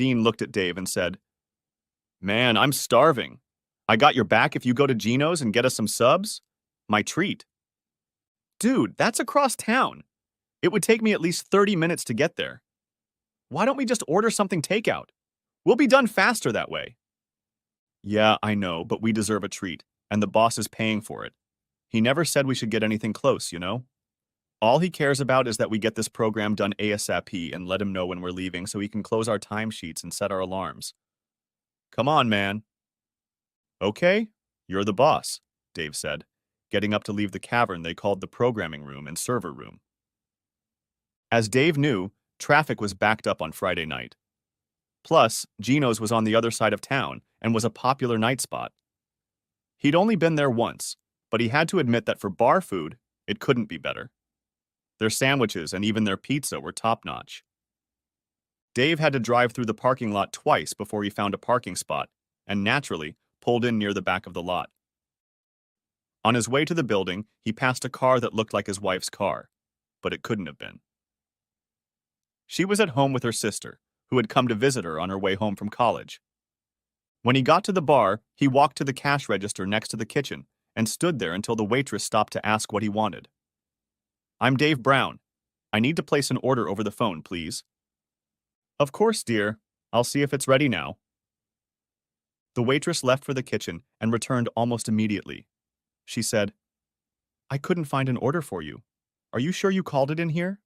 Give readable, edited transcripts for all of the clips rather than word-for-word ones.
Dean looked at Dave and said, "Man, I'm starving. I got your back if you go to Gino's and get us some subs? My treat." "Dude, that's across town. It would take me at least 30 minutes to get there. Why don't we just order something takeout? We'll be done faster that way." "Yeah, I know, but we deserve a treat, and the boss is paying for it. He never said we should get anything close, you know? All he cares about is that we get this program done ASAP and let him know when we're leaving so he can close our timesheets and set our alarms. Come on, man." "Okay, you're the boss," Dave said, getting up to leave the cavern they called the programming room and server room. As Dave knew, traffic was backed up on Friday night. Plus, Gino's was on the other side of town and was a popular night spot. He'd only been there once, but he had to admit that for bar food, it couldn't be better. Their sandwiches and even their pizza were top-notch. Dave had to drive through the parking lot twice before he found a parking spot, and naturally, pulled in near the back of the lot. On his way to the building, he passed a car that looked like his wife's car, but it couldn't have been. She was at home with her sister, who had come to visit her on her way home from college. When he got to the bar, he walked to the cash register next to the kitchen and stood there until the waitress stopped to ask what he wanted. "I'm Dave Brown. I need to place an order over the phone, please." "Of course, dear. I'll see if it's ready now." The waitress left for the kitchen and returned almost immediately. She said, "I couldn't find an order for you. Are you sure you called it in here?"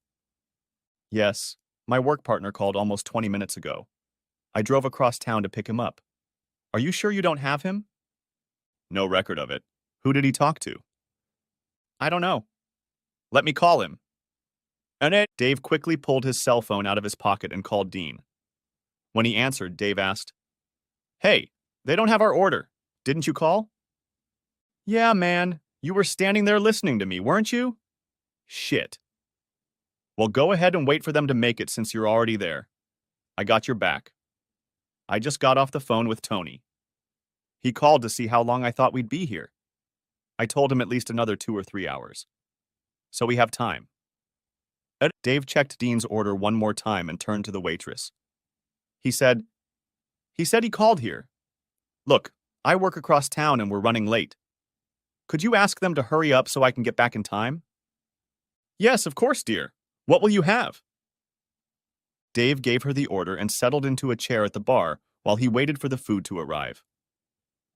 "Yes. My work partner called almost 20 minutes ago. I drove across town to pick him up. Are you sure you don't have him?" "No record of it. Who did he talk to?" "I don't know. Let me call him." And Dave quickly pulled his cell phone out of his pocket and called Dean. When he answered, Dave asked, "Hey, they don't have our order. Didn't you call?" "Yeah, man. You were standing there listening to me, weren't you?" "Shit." "Well, go ahead and wait for them to make it since you're already there. I got your back. I just got off the phone with Tony. He called to see how long I thought we'd be here. I told him at least another 2 or 3 hours. So we have time." Dave checked Dean's order one more time and turned to the waitress. He said he called here. Look, I work across town and we're running late. Could you ask them to hurry up so I can get back in time?" "Yes, of course, dear. What will you have?" Dave gave her the order and settled into a chair at the bar while he waited for the food to arrive.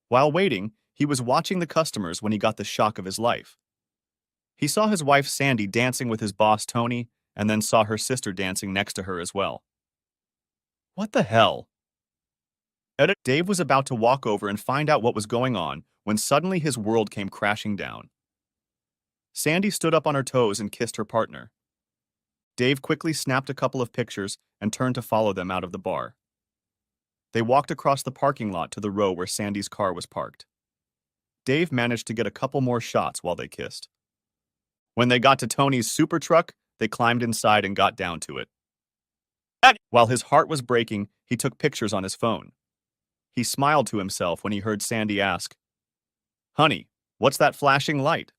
While waiting, he was watching the customers when he got the shock of his life. He saw his wife Sandy dancing with his boss Tony, and then saw her sister dancing next to her as well. What the hell? Dave was about to walk over and find out what was going on when suddenly his world came crashing down. Sandy stood up on her toes and kissed her partner. Dave quickly snapped a couple of pictures and turned to follow them out of the bar. They walked across the parking lot to the row where Sandy's car was parked. Dave managed to get a couple more shots while they kissed. When they got to Tony's super truck, they climbed inside and got down to it. While his heart was breaking, he took pictures on his phone. He smiled to himself when he heard Sandy ask, "Honey, what's that flashing light?"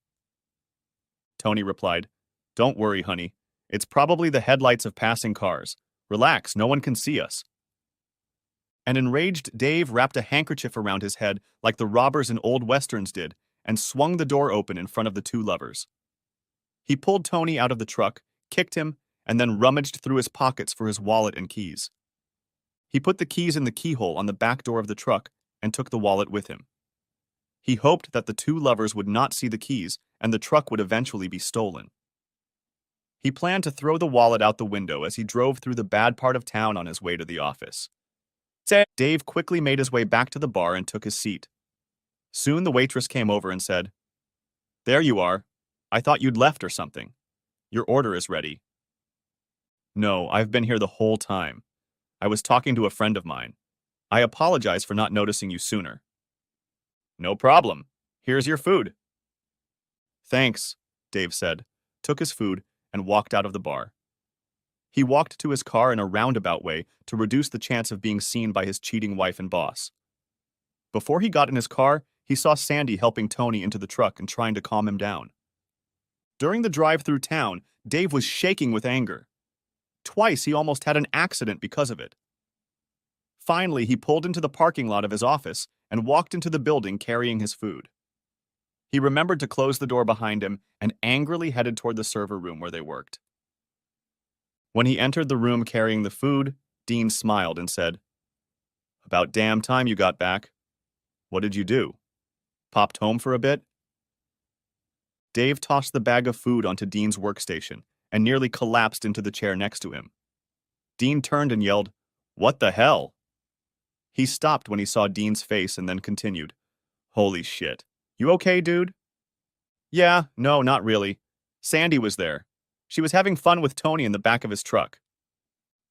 Tony replied, "Don't worry, honey. It's probably the headlights of passing cars. Relax, no one can see us." An enraged Dave wrapped a handkerchief around his head like the robbers in old westerns did and swung the door open in front of the two lovers. He pulled Tony out of the truck, kicked him, and then rummaged through his pockets for his wallet and keys. He put the keys in the keyhole on the back door of the truck and took the wallet with him. He hoped that the two lovers would not see the keys and the truck would eventually be stolen. He planned to throw the wallet out the window as he drove through the bad part of town on his way to the office. Dave quickly made his way back to the bar and took his seat. Soon the waitress came over and said, "There you are. I thought you'd left or something. Your order is ready." "No, I've been here the whole time. I was talking to a friend of mine. I apologize for not noticing you sooner." "No problem. Here's your food." "Thanks," Dave said, took his food, and walked out of the bar. He walked to his car in a roundabout way to reduce the chance of being seen by his cheating wife and boss. Before he got in his car, he saw Sandy helping Tony into the truck and trying to calm him down. During the drive through town, Dave was shaking with anger. Twice he almost had an accident because of it. Finally, he pulled into the parking lot of his office and walked into the building carrying his food. He remembered to close the door behind him and angrily headed toward the server room where they worked. When he entered the room carrying the food, Dean smiled and said, "About damn time you got back. What did you do? Popped home for a bit?" Dave tossed the bag of food onto Dean's workstation and nearly collapsed into the chair next to him. Dean turned and yelled, "What the hell?" He stopped when he saw Dean's face and then continued, "Holy shit. You okay, dude?" "Yeah, no, not really. Sandy was there. She was having fun with Tony in the back of his truck."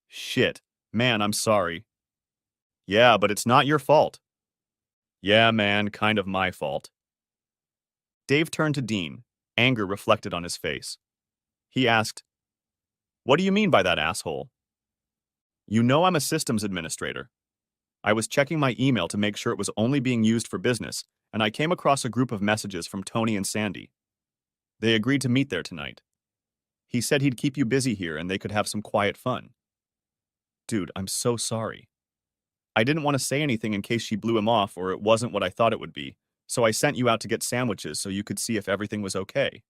"Shit. Man, I'm sorry." "Yeah, but it's not your fault." "Yeah, man, kind of my fault." Dave turned to Dean, anger reflected on his face. He asked, "What do you mean by that, asshole?" "You know I'm a systems administrator. I was checking my email to make sure it was only being used for business, and I came across a group of messages from Tony and Sandy. They agreed to meet there tonight. He said he'd keep you busy here and they could have some quiet fun." "Dude, I'm so sorry. I didn't want to say anything in case she blew him off or it wasn't what I thought it would be, so I sent you out to get sandwiches so you could see if everything was okay.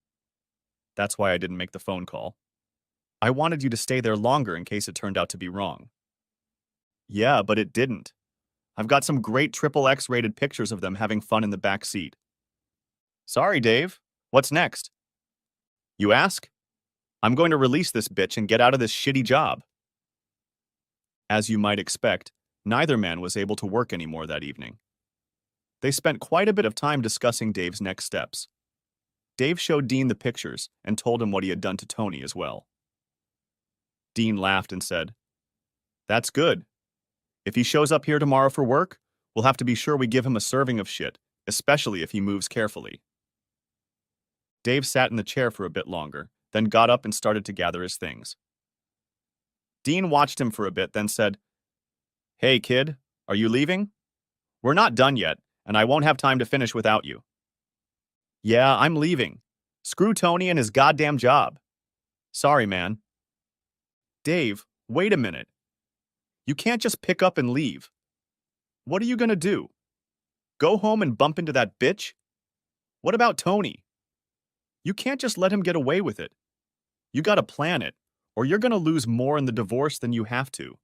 That's why I didn't make the phone call. I wanted you to stay there longer in case it turned out to be wrong." "Yeah, but it didn't. I've got some great triple X rated pictures of them having fun in the back seat." "Sorry, Dave. What's next?" "You ask? I'm going to release this bitch and get out of this shitty job." As you might expect, neither man was able to work anymore that evening. They spent quite a bit of time discussing Dave's next steps. Dave showed Dean the pictures and told him what he had done to Tony as well. Dean laughed and said, "That's good. If he shows up here tomorrow for work, we'll have to be sure we give him a serving of shit, especially if he moves carefully." Dave sat in the chair for a bit longer, then got up and started to gather his things. Dean watched him for a bit, then said, "Hey, kid, are you leaving? We're not done yet, and I won't have time to finish without you." "Yeah, I'm leaving. Screw Tony and his goddamn job. Sorry, man." "Dave, wait a minute. You can't just pick up and leave. What are you gonna do? Go home and bump into that bitch? What about Tony? You can't just let him get away with it. You gotta plan it, or you're gonna lose more in the divorce than you have to.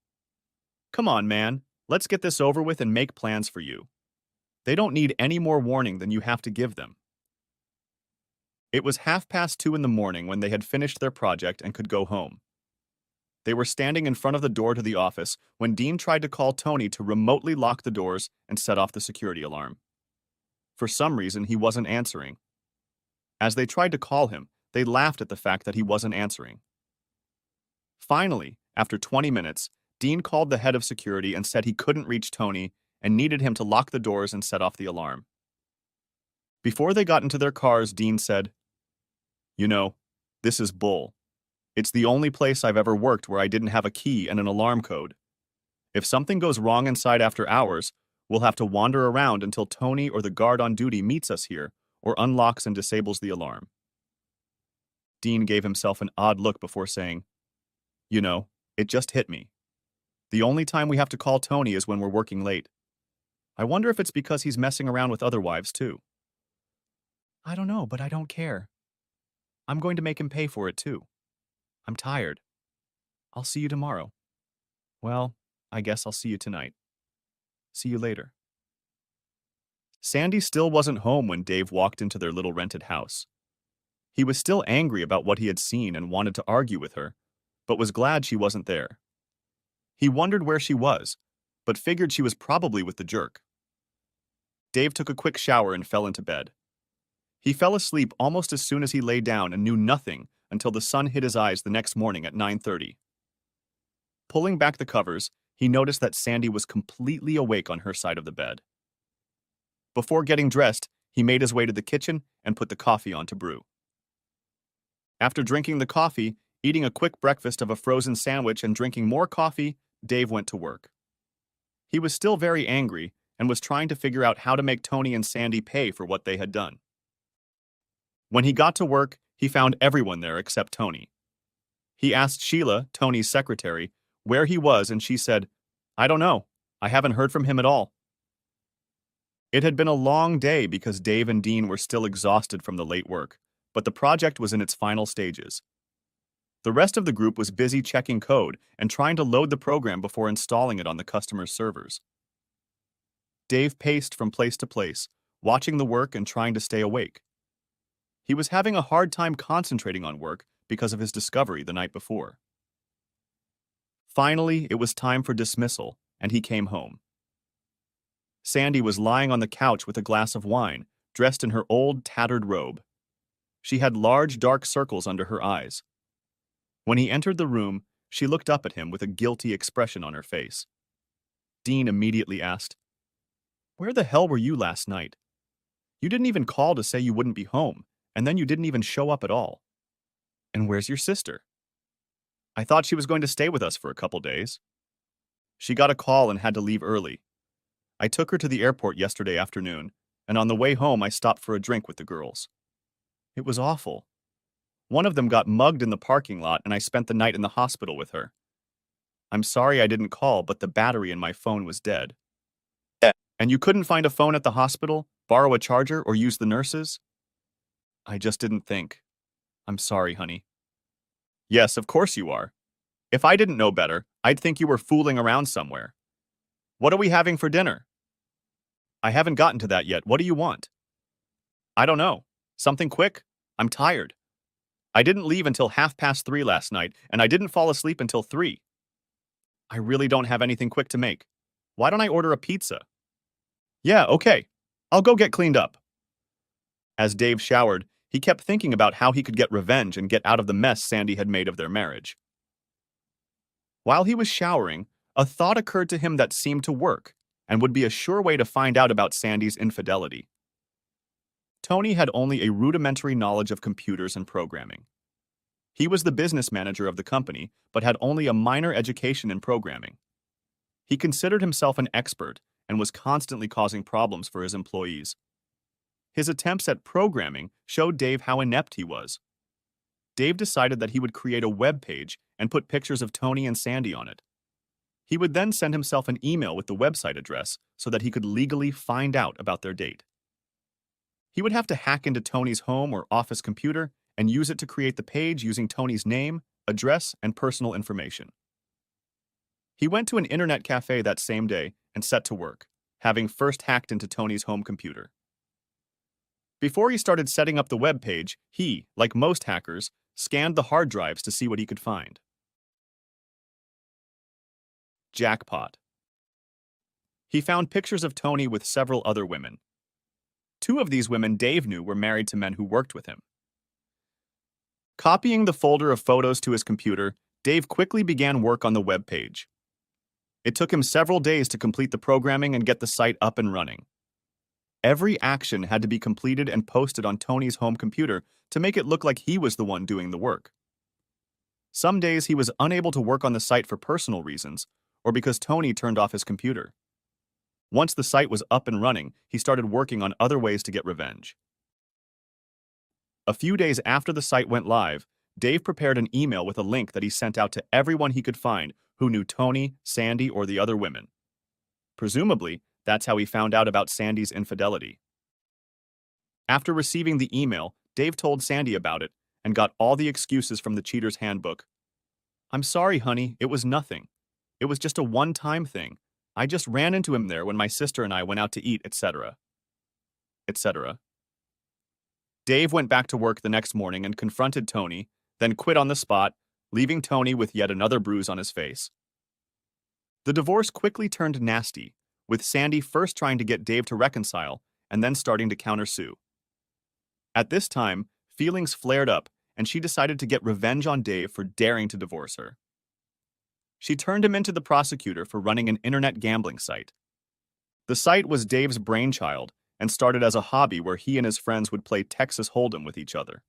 Come on, man. Let's get this over with and make plans for you. They don't need any more warning than you have to give them." It was 2:30 in the morning when they had finished their project and could go home. They were standing in front of the door to the office when Dean tried to call Tony to remotely lock the doors and set off the security alarm. For some reason, he wasn't answering. As they tried to call him, they laughed at the fact that he wasn't answering. Finally, after 20 minutes, Dean called the head of security and said he couldn't reach Tony and needed him to lock the doors and set off the alarm. Before they got into their cars, Dean said, "You know, this is bull. It's the only place I've ever worked where I didn't have a key and an alarm code. If something goes wrong inside after hours, we'll have to wander around until Tony or the guard on duty meets us here or unlocks and disables the alarm." Dean gave himself an odd look before saying, "You know, it just hit me. The only time we have to call Tony is when we're working late. I wonder if it's because he's messing around with other wives, too." "I don't know, but I don't care. I'm going to make him pay for it, too. I'm tired. I'll see you tomorrow. Well, I guess I'll see you tonight. See you later." Sandy still wasn't home when Dave walked into their little rented house. He was still angry about what he had seen and wanted to argue with her, but was glad she wasn't there. He wondered where she was, but figured she was probably with the jerk. Dave took a quick shower and fell into bed. He fell asleep almost as soon as he lay down and knew nothing until the sun hit his eyes the next morning at 9:30. Pulling back the covers, he noticed that Sandy was completely awake on her side of the bed. Before getting dressed, he made his way to the kitchen and put the coffee on to brew. After drinking the coffee, eating a quick breakfast of a frozen sandwich and drinking more coffee, Dave went to work. He was still very angry and was trying to figure out how to make Tony and Sandy pay for what they had done. When he got to work, he found everyone there except Tony. He asked Sheila, Tony's secretary, where he was and she said, "I don't know. I haven't heard from him at all. It had been a long day because Dave and Dean were still exhausted from the late work, but the project was in its final stages. The rest of the group was busy checking code and trying to load the program before installing it on the customer's servers. Dave paced from place to place, watching the work and trying to stay awake. He was having a hard time concentrating on work because of his discovery the night before. Finally, it was time for dismissal, and he came home. Sandy was lying on the couch with a glass of wine, dressed in her old, tattered robe. She had large, dark circles under her eyes. When he entered the room, she looked up at him with a guilty expression on her face. Dean immediately asked, "Where the hell were you last night? You didn't even call to say you wouldn't be home, and then you didn't even show up at all. And where's your sister? I thought she was going to stay with us for a couple days. She got a call and had to leave early. I took her to the airport yesterday afternoon, and on the way home I stopped for a drink with the girls. It was awful. One of them got mugged in the parking lot, and I spent the night in the hospital with her. I'm sorry I didn't call, but the battery in my phone was dead." "And you couldn't find a phone at the hospital, borrow a charger, or use the nurses?" "I just didn't think. I'm sorry, honey." "Yes, of course you are. If I didn't know better, I'd think you were fooling around somewhere. What are we having for dinner?" "I haven't gotten to that yet. What do you want?" "I don't know. Something quick. I'm tired. I didn't leave until 3:30 last night, and I didn't fall asleep until 3. I really don't have anything quick to make. Why don't I order a pizza?" "Yeah, okay. I'll go get cleaned up." As Dave showered, he kept thinking about how he could get revenge and get out of the mess Sandy had made of their marriage. While he was showering, a thought occurred to him that seemed to work and would be a sure way to find out about Sandy's infidelity. Tony had only a rudimentary knowledge of computers and programming. He was the business manager of the company, but had only a minor education in programming. He considered himself an expert and was constantly causing problems for his employees. His attempts at programming showed Dave how inept he was. Dave decided that he would create a web page and put pictures of Tony and Sandy on it. He would then send himself an email with the website address so that he could legally find out about their date. He would have to hack into Tony's home or office computer and use it to create the page using Tony's name, address, and personal information. He went to an internet cafe that same day and set to work, having first hacked into Tony's home computer. Before he started setting up the web page, he, like most hackers, scanned the hard drives to see what he could find. Jackpot. He found pictures of Tony with several other women. 2 of these women Dave knew were married to men who worked with him. Copying the folder of photos to his computer, Dave quickly began work on the web page. It took him several days to complete the programming and get the site up and running. Every action had to be completed and posted on Tony's home computer to make it look like he was the one doing the work. Some days he was unable to work on the site for personal reasons, or because Tony turned off his computer. Once the site was up and running, he started working on other ways to get revenge. A few days after the site went live, Dave prepared an email with a link that he sent out to everyone he could find who knew Tony, Sandy, or the other women. Presumably, that's how he found out about Sandy's infidelity. After receiving the email, Dave told Sandy about it and got all the excuses from the cheater's handbook. "I'm sorry, honey, it was nothing. It was just a one-time thing. I just ran into him there when my sister and I went out to eat, etc. etc." Dave went back to work the next morning and confronted Tony, then quit on the spot, leaving Tony with yet another bruise on his face. The divorce quickly turned nasty, with Sandy first trying to get Dave to reconcile and then starting to countersue. At this time, feelings flared up, and she decided to get revenge on Dave for daring to divorce her. She turned him into the prosecutor for running an internet gambling site. The site was Dave's brainchild and started as a hobby where he and his friends would play Texas Hold'em with each other.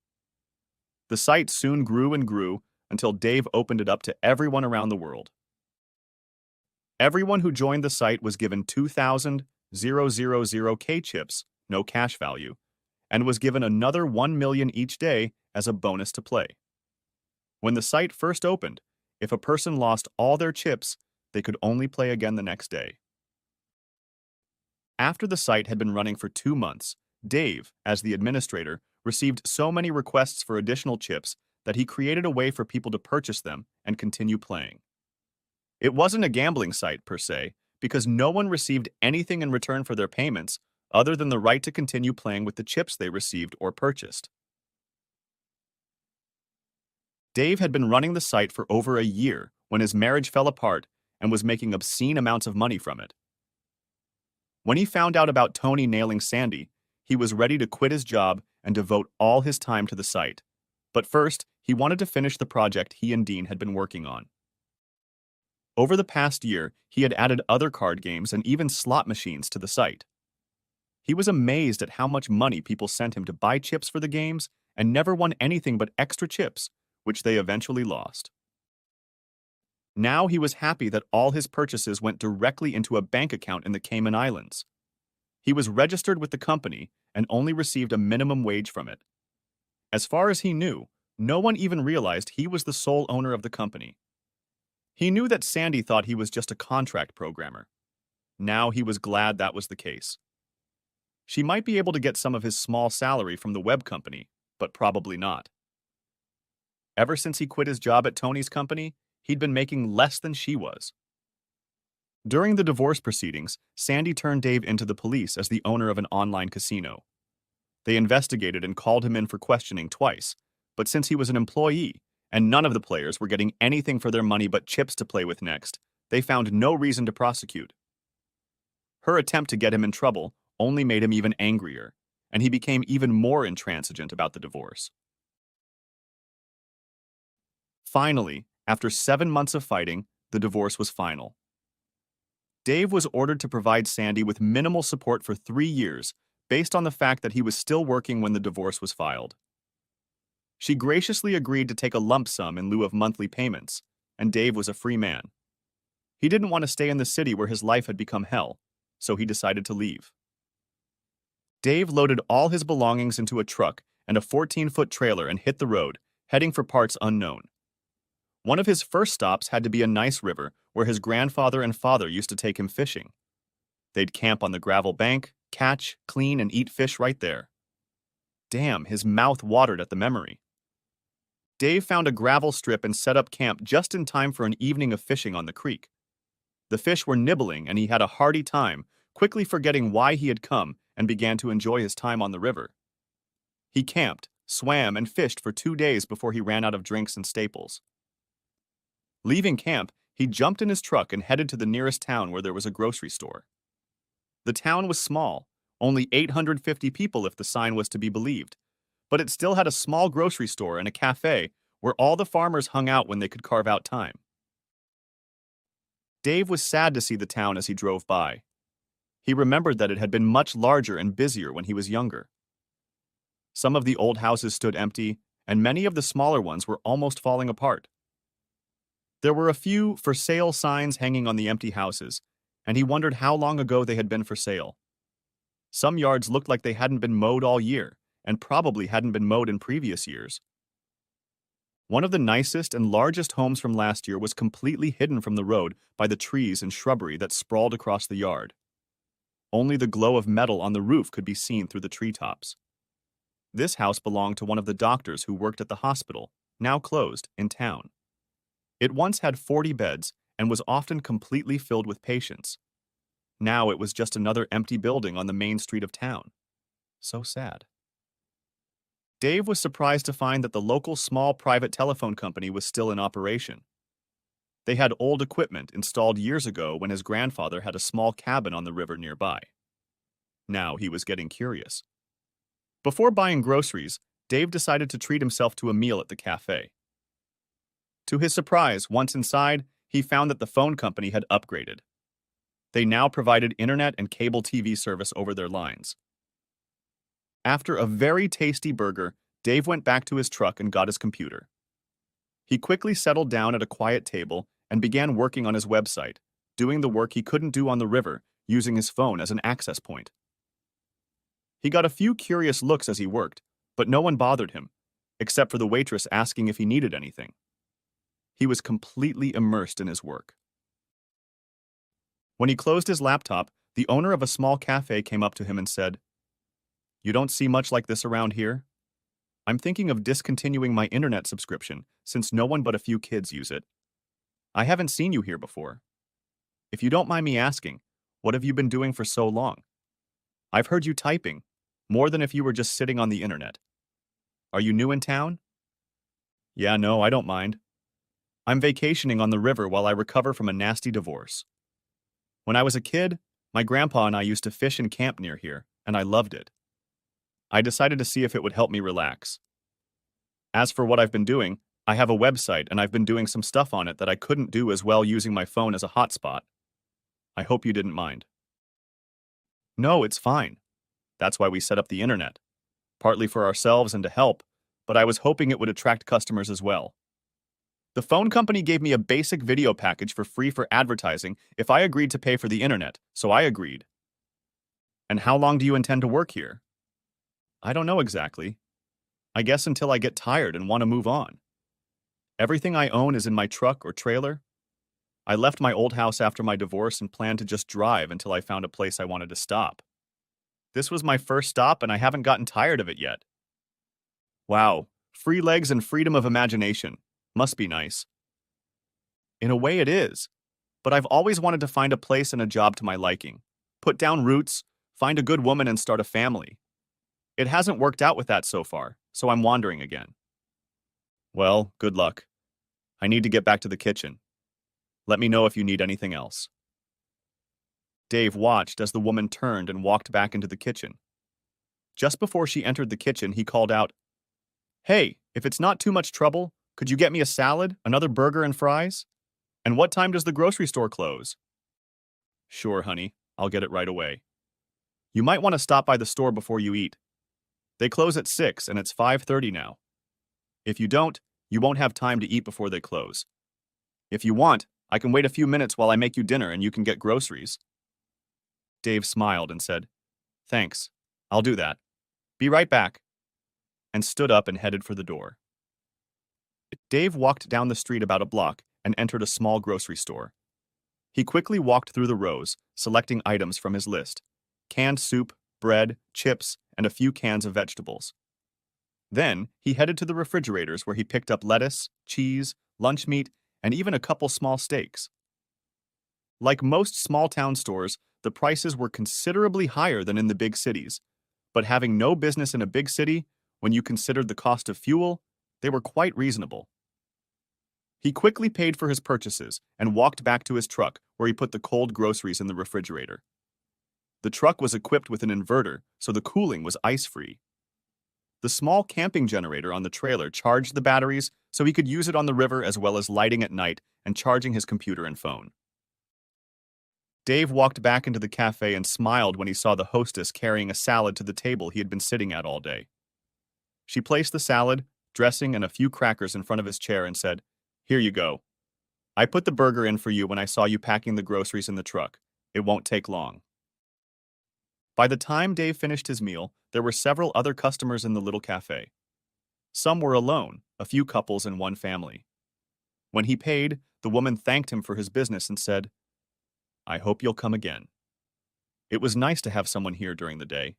The site soon grew and grew until Dave opened it up to everyone around the world. Everyone who joined the site was given 2,000 K chips, no cash value, and was given another 1 million each day as a bonus to play. When the site first opened, if a person lost all their chips, they could only play again the next day. After the site had been running for 2 months, Dave, as the administrator, received so many requests for additional chips that he created a way for people to purchase them and continue playing. It wasn't a gambling site, per se, because no one received anything in return for their payments other than the right to continue playing with the chips they received or purchased. Dave had been running the site for over a year when his marriage fell apart and was making obscene amounts of money from it. When he found out about Tony nailing Sandy, he was ready to quit his job and devote all his time to the site. But first, he wanted to finish the project he and Dean had been working on. Over the past year, he had added other card games and even slot machines to the site. He was amazed at how much money people sent him to buy chips for the games and never won anything but extra chips, which they eventually lost. Now he was happy that all his purchases went directly into a bank account in the Cayman Islands. He was registered with the company and only received a minimum wage from it. As far as he knew, no one even realized he was the sole owner of the company. He knew that Sandy thought he was just a contract programmer. Now he was glad that was the case. She might be able to get some of his small salary from the web company, but probably not. Ever since he quit his job at Tony's company, he'd been making less than she was. During the divorce proceedings, Sandy turned Dave into the police as the owner of an online casino. They investigated and called him in for questioning twice, but since he was an employee, and none of the players were getting anything for their money but chips to play with next, they found no reason to prosecute. Her attempt to get him in trouble only made him even angrier, and he became even more intransigent about the divorce. Finally, after 7 months of fighting, the divorce was final. Dave was ordered to provide Sandy with minimal support for 3 years, based on the fact that he was still working when the divorce was filed. She graciously agreed to take a lump sum in lieu of monthly payments, and Dave was a free man. He didn't want to stay in the city where his life had become hell, so he decided to leave. Dave loaded all his belongings into a truck and a 14-foot trailer and hit the road, heading for parts unknown. One of his first stops had to be a nice river where his grandfather and father used to take him fishing. They'd camp on the gravel bank, catch, clean, and eat fish right there. Damn, his mouth watered at the memory. Dave found a gravel strip and set up camp just in time for an evening of fishing on the creek. The fish were nibbling and he had a hearty time, quickly forgetting why he had come and began to enjoy his time on the river. He camped, swam, and fished for 2 days before he ran out of drinks and staples. Leaving camp, he jumped in his truck and headed to the nearest town where there was a grocery store. The town was small, only 850 people if the sign was to be believed, but it still had a small grocery store and a cafe where all the farmers hung out when they could carve out time. Dave was sad to see the town as he drove by. He remembered that it had been much larger and busier when he was younger. Some of the old houses stood empty, and many of the smaller ones were almost falling apart. There were a few for sale signs hanging on the empty houses, and he wondered how long ago they had been for sale. Some yards looked like they hadn't been mowed all year, and probably hadn't been mowed in previous years. One of the nicest and largest homes from last year was completely hidden from the road by the trees and shrubbery that sprawled across the yard. Only the glow of metal on the roof could be seen through the treetops. This house belonged to one of the doctors who worked at the hospital, now closed, in town. It once had 40 beds and was often completely filled with patients. Now it was just another empty building on the main street of town. So sad. Dave was surprised to find that the local small private telephone company was still in operation. They had old equipment installed years ago when his grandfather had a small cabin on the river nearby. Now he was getting curious. Before buying groceries, Dave decided to treat himself to a meal at the cafe. To his surprise, once inside, he found that the phone company had upgraded. They now provided internet and cable TV service over their lines. After a very tasty burger, Dave went back to his truck and got his computer. He quickly settled down at a quiet table and began working on his website, doing the work he couldn't do on the river, using his phone as an access point. He got a few curious looks as he worked, but no one bothered him, except for the waitress asking if he needed anything. He was completely immersed in his work. When he closed his laptop, The owner of a small cafe came up to him and said, "You don't see much like this around here? I'm thinking of discontinuing my internet subscription since no one but a few kids use it. I haven't seen you here before. If you don't mind me asking, what have you been doing for so long? I've heard you typing, more than if you were just sitting on the internet. Are you new in town?" "Yeah, no, I don't mind. I'm vacationing on the river while I recover from a nasty divorce. When I was a kid, my grandpa and I used to fish and camp near here, and I loved it. I decided to see if it would help me relax. As for what I've been doing, I have a website and I've been doing some stuff on it that I couldn't do as well using my phone as a hotspot. I hope you didn't mind." "No, it's fine. That's why we set up the internet. Partly for ourselves and to help, but I was hoping it would attract customers as well. The phone company gave me a basic video package for free for advertising if I agreed to pay for the internet, so I agreed." "And how long do you intend to work here?" "I don't know exactly. I guess until I get tired and want to move on. Everything I own is in my truck or trailer. I left my old house after my divorce and planned to just drive until I found a place I wanted to stop. This was my first stop and I haven't gotten tired of it yet." "Wow, free legs and freedom of imagination. Must be nice." "In a way it is, but I've always wanted to find a place and a job to my liking. Put down roots, find a good woman and start a family. It hasn't worked out with that so far, so I'm wandering again." "Well, good luck. I need to get back to the kitchen. Let me know if you need anything else." Dave watched as the woman turned and walked back into the kitchen. Just before she entered the kitchen, he called out, "Hey, if it's not too much trouble, could you get me a salad, another burger and fries? And what time does the grocery store close?" "Sure, honey. I'll get it right away. You might want to stop by the store before you eat. They close at 6 and it's 5:30 now. If you don't, you won't have time to eat before they close. If you want, I can wait a few minutes while I make you dinner and you can get groceries." Dave smiled and said, "Thanks. I'll do that. Be right back," and stood up and headed for the door. Dave walked down the street about a block and entered a small grocery store. He quickly walked through the rows, selecting items from his list: canned soup, bread, chips, and a few cans of vegetables. Then, he headed to the refrigerators where he picked up lettuce, cheese, lunch meat, and even a couple small steaks. Like most small-town stores, the prices were considerably higher than in the big cities, but having no business in a big city, when you considered the cost of fuel, they were quite reasonable. He quickly paid for his purchases and walked back to his truck where he put the cold groceries in the refrigerator. The truck was equipped with an inverter, so the cooling was ice-free. The small camping generator on the trailer charged the batteries so he could use it on the river as well as lighting at night and charging his computer and phone. Dave walked back into the cafe and smiled when he saw the hostess carrying a salad to the table he had been sitting at all day. She placed the salad, dressing, and a few crackers in front of his chair and said, "Here you go. I put the burger in for you when I saw you packing the groceries in the truck. It won't take long." By the time Dave finished his meal, there were several other customers in the little cafe. Some were alone, a few couples and one family. When he paid, the woman thanked him for his business and said, "I hope you'll come again. It was nice to have someone here during the day.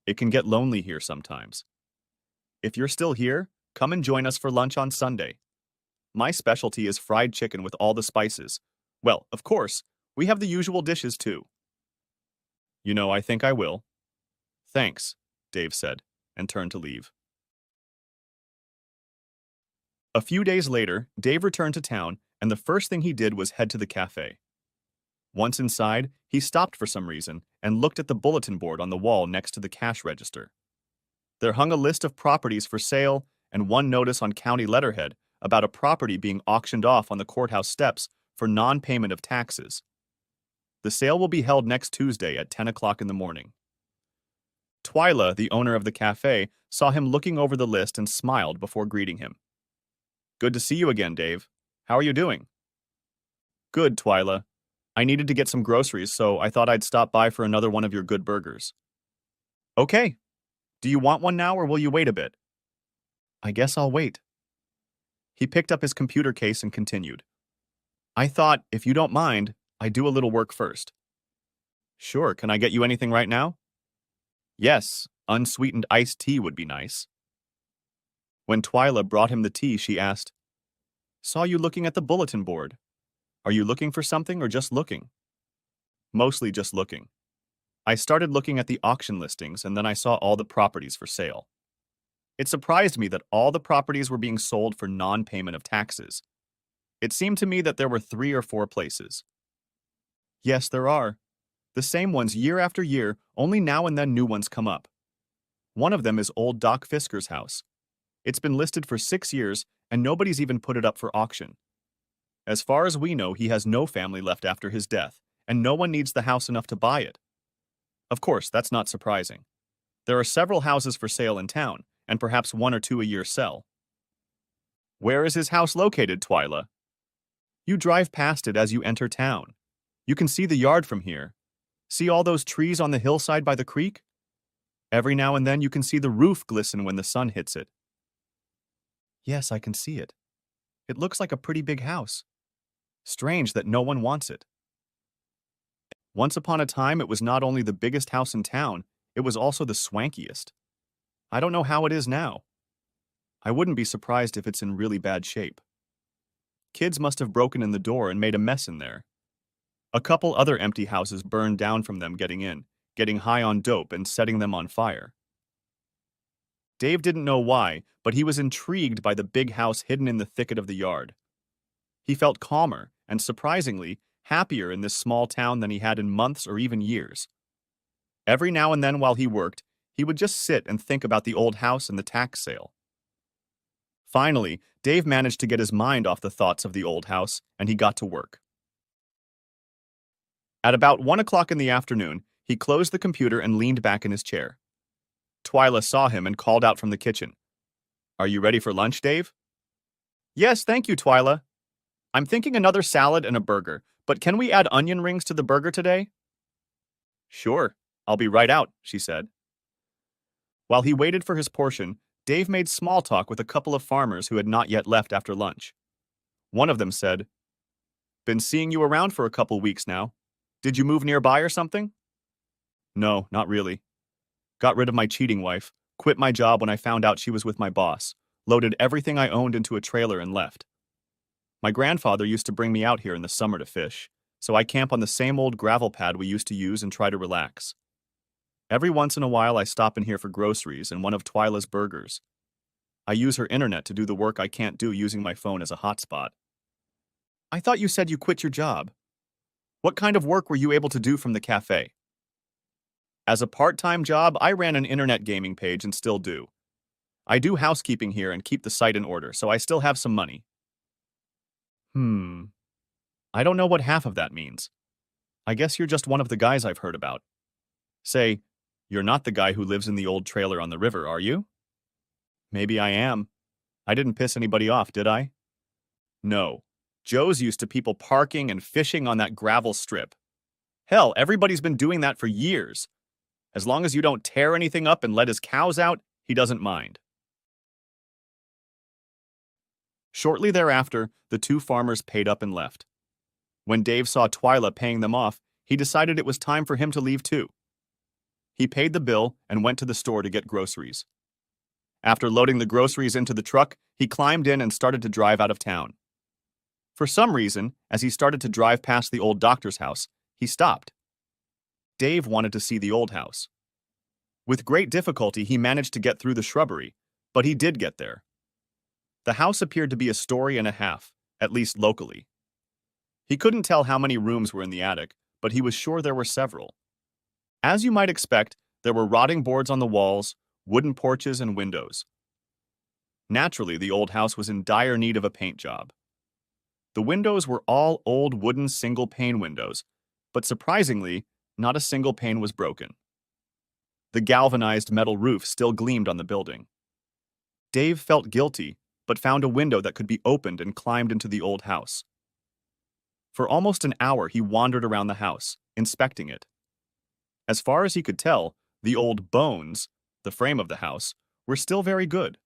It can get lonely here sometimes. If you're still here, come and join us for lunch on Sunday. My specialty is fried chicken with all the spices. Well, of course, we have the usual dishes too." I think I will." "Thanks," Dave said, and turned to leave. A few days later, Dave returned to town, and the first thing he did was head to the cafe. Once inside, he stopped for some reason and looked at the bulletin board on the wall next to the cash register. There hung a list of properties for sale and one notice on county letterhead about a property being auctioned off on the courthouse steps for non-payment of taxes. The sale will be held next Tuesday at 10 o'clock in the morning. Twyla, the owner of the cafe, saw him looking over the list and smiled before greeting him. "Good to see you again, Dave. How are you doing?" "Good, Twyla. I needed to get some groceries, so I thought I'd stop by for another one of your good burgers." "Okay. Do you want one now or will you wait a bit?" "I guess I'll wait." He picked up his computer case and continued. "I thought, if you don't mind, I'd do a little work first." Sure, can I get you anything right now? Yes, unsweetened iced tea would be nice. When Twyla brought him the tea, she asked, Saw you looking at the bulletin board. Are you looking for something or just looking? Mostly just looking. I started looking at the auction listings and then I saw all the properties for sale. It surprised me that all the properties were being sold for non-payment of taxes. It seemed to me that there were 3 or 4 places. Yes, there are. The same ones year after year, only now and then new ones come up. One of them is old Doc Fisker's house. It's been listed for 6 years and nobody's even put it up for auction. As far as we know, he has no family left after his death, and no one needs the house enough to buy it. Of course, that's not surprising. There are several houses for sale in town, and perhaps 1 or 2 a year sell. Where is his house located, Twyla? You drive past it as you enter town. You can see the yard from here. See all those trees on the hillside by the creek? Every now and then you can see the roof glisten when the sun hits it. Yes, I can see it. It looks like a pretty big house. Strange that no one wants it. Once upon a time, it was not only the biggest house in town, it was also the swankiest. I don't know how it is now. I wouldn't be surprised if it's in really bad shape. Kids must have broken in the door and made a mess in there. A couple other empty houses burned down from them getting in, getting high on dope and setting them on fire. Dave didn't know why, but he was intrigued by the big house hidden in the thicket of the yard. He felt calmer and, surprisingly, happier in this small town than he had in months or even years. Every now and then while he worked, he would just sit and think about the old house and the tax sale. Finally, Dave managed to get his mind off the thoughts of the old house, and he got to work. At about 1 o'clock in the afternoon, he closed the computer and leaned back in his chair. Twyla saw him and called out from the kitchen. Are you ready for lunch, Dave? Yes, thank you, Twyla. I'm thinking another salad and a burger, but can we add onion rings to the burger today? Sure, I'll be right out, she said. While he waited for his portion, Dave made small talk with a couple of farmers who had not yet left after lunch. One of them said, Been seeing you around for a couple weeks now. Did you move nearby or something? No, not really. Got rid of my cheating wife, quit my job when I found out she was with my boss, loaded everything I owned into a trailer and left. My grandfather used to bring me out here in the summer to fish, so I camp on the same old gravel pad we used to use and try to relax. Every once in a while I stop in here for groceries and one of Twyla's burgers. I use her internet to do the work I can't do using my phone as a hotspot. I thought you said you quit your job. What kind of work were you able to do from the cafe? As a part-time job, I ran an internet gaming page and still do. I do housekeeping here and keep the site in order, so I still have some money. I don't know what half of that means. I guess you're just one of the guys I've heard about. Say, you're not the guy who lives in the old trailer on the river, are you? Maybe I am. I didn't piss anybody off, did I? No. Joe's used to people parking and fishing on that gravel strip. Hell, everybody's been doing that for years. As long as you don't tear anything up and let his cows out, he doesn't mind. Shortly thereafter, the 2 farmers paid up and left. When Dave saw Twyla paying them off, he decided it was time for him to leave too. He paid the bill and went to the store to get groceries. After loading the groceries into the truck, he climbed in and started to drive out of town. For some reason, as he started to drive past the old doctor's house, he stopped. Dave wanted to see the old house. With great difficulty, he managed to get through the shrubbery, but he did get there. The house appeared to be a story and a half, at least locally. He couldn't tell how many rooms were in the attic, but he was sure there were several. As you might expect, there were rotting boards on the walls, wooden porches, and windows. Naturally, the old house was in dire need of a paint job. The windows were all old wooden single-pane windows, but surprisingly, not a single pane was broken. The galvanized metal roof still gleamed on the building. Dave felt guilty, but found a window that could be opened and climbed into the old house. For almost an hour, he wandered around the house, inspecting it. As far as he could tell, the old bones, the frame of the house, were still very good.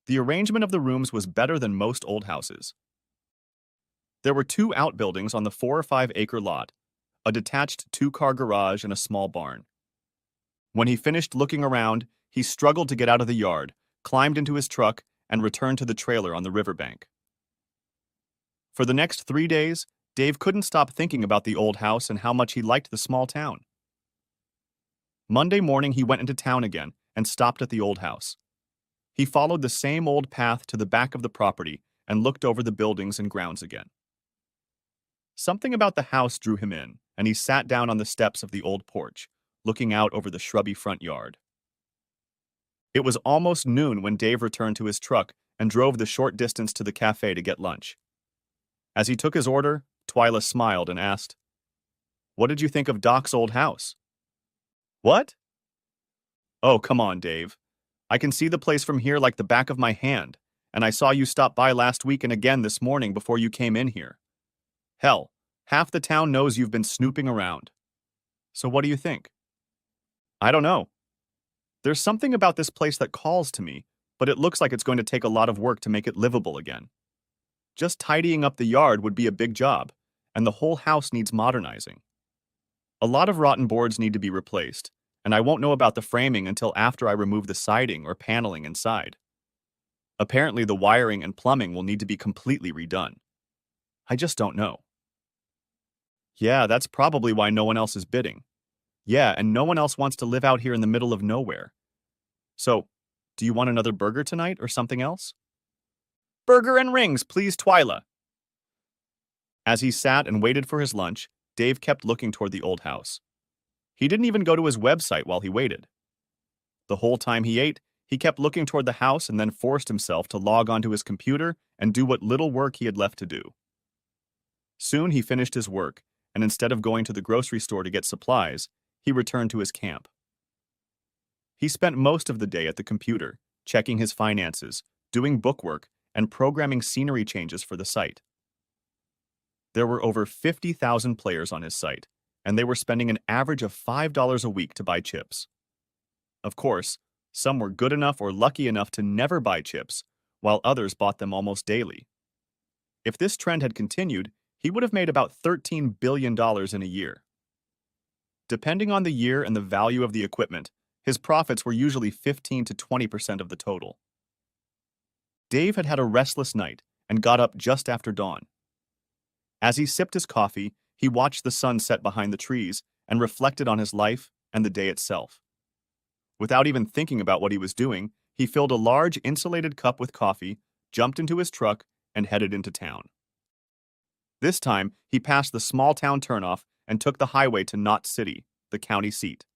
The arrangement of the rooms was better than most old houses. There were 2 outbuildings on the 4 or 5 acre lot, a detached two-car garage and a small barn. When he finished looking around, he struggled to get out of the yard, climbed into his truck, and returned to the trailer on the riverbank. For the next 3 days, Dave couldn't stop thinking about the old house and how much he liked the small town. Monday morning, he went into town again and stopped at the old house. He followed the same old path to the back of the property and looked over the buildings and grounds again. Something about the house drew him in, and he sat down on the steps of the old porch, looking out over the shrubby front yard. It was almost noon when Dave returned to his truck and drove the short distance to the cafe to get lunch. As he took his order, Twyla smiled and asked, "What did you think of Doc's old house?" "What?" "Oh, come on, Dave. I can see the place from here like the back of my hand, and I saw you stop by last week and again this morning before you came in here. Hell, half the town knows you've been snooping around. So what do you think?" "I don't know. There's something about this place that calls to me, but it looks like it's going to take a lot of work to make it livable again. Just tidying up the yard would be a big job, and the whole house needs modernizing. A lot of rotten boards need to be replaced, and I won't know about the framing until after I remove the siding or paneling inside. Apparently the wiring and plumbing will need to be completely redone. I just don't know." "Yeah, that's probably why no one else is bidding. Yeah, and no one else wants to live out here in the middle of nowhere. So, do you want another burger tonight or something else?" "Burger and rings, please, Twyla." As he sat and waited for his lunch, Dave kept looking toward the old house. He didn't even go to his website while he waited. The whole time he ate, he kept looking toward the house and then forced himself to log onto his computer and do what little work he had left to do. Soon he finished his work, and instead of going to the grocery store to get supplies, he returned to his camp. He spent most of the day at the computer, checking his finances, doing bookwork, and programming scenery changes for the site. There were over 50,000 players on his site, and they were spending an average of $5 a week to buy chips. Of course, some were good enough or lucky enough to never buy chips, while others bought them almost daily. If this trend had continued, he would have made about $13 billion in a year. Depending on the year and the value of the equipment, his profits were usually 15 to 20% of the total. Dave had had a restless night and got up just after dawn. As he sipped his coffee, he watched the sun set behind the trees and reflected on his life and the day itself. Without even thinking about what he was doing, he filled a large insulated cup with coffee, jumped into his truck, and headed into town. This time, he passed the small town turnoff and took the highway to Knott City, the county seat.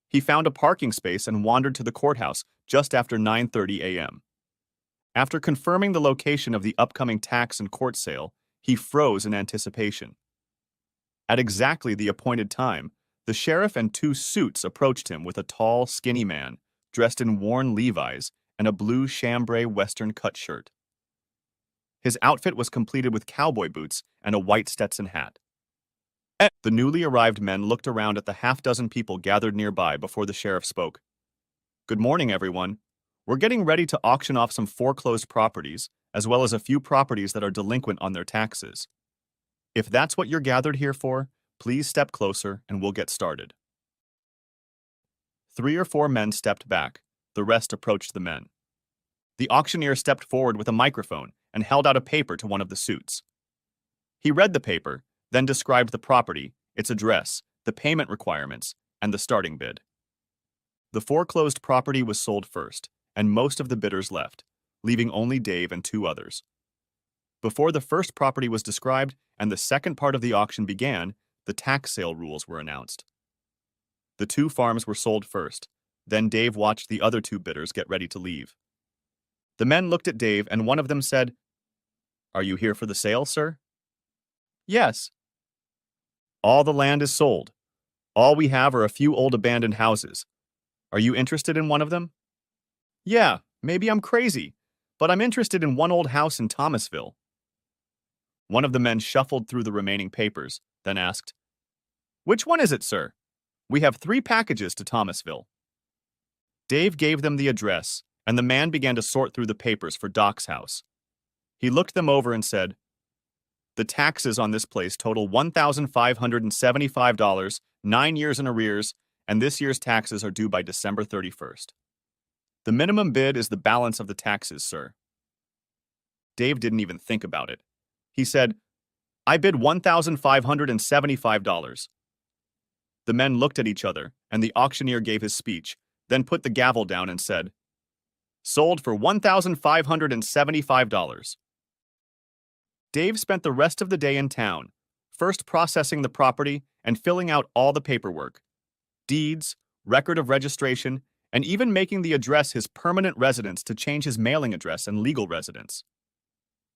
He found a parking space and wandered to the courthouse just after 9:30 a.m. After confirming the location of the upcoming tax and court sale, he froze in anticipation. At exactly the appointed time, the sheriff and two suits approached him with a tall, skinny man, dressed in worn Levi's and a blue chambray western cut shirt. His outfit was completed with cowboy boots and a white Stetson hat. The newly arrived men looked around at the half-dozen people gathered nearby before the sheriff spoke. "Good morning, everyone. We're getting ready to auction off some foreclosed properties, as well as a few properties that are delinquent on their taxes. If that's what you're gathered here for, please step closer and we'll get started." 3 or 4 men stepped back. The rest approached the men. The auctioneer stepped forward with a microphone and held out a paper to one of the suits. He read the paper, then described the property, its address, the payment requirements, and the starting bid. The foreclosed property was sold first, and most of the bidders left, leaving only Dave and 2 others. Before the first property was described and the second part of the auction began, the tax sale rules were announced. The 2 farms were sold first, then Dave watched the other 2 bidders get ready to leave. The men looked at Dave and one of them said, "Are you here for the sale, sir?" "Yes." "All the land is sold. All we have are a few old abandoned houses. Are you interested in one of them?" "Yeah, maybe I'm crazy, but I'm interested in one old house in Thomasville." One of the men shuffled through the remaining papers, then asked, "Which one is it, sir? We have 3 packages to Thomasville." Dave gave them the address, and the man began to sort through the papers for Doc's house. He looked them over and said, The taxes on this place total $1,575, 9 years in arrears, and this year's taxes are due by December 31st. The minimum bid is the balance of the taxes, sir. Dave didn't even think about it. He said, I bid $1,575. The men looked at each other, and the auctioneer gave his speech, then put the gavel down and said, Sold for $1,575. Dave spent the rest of the day in town, first processing the property and filling out all the paperwork, deeds, record of registration, and even making the address his permanent residence to change his mailing address and legal residence.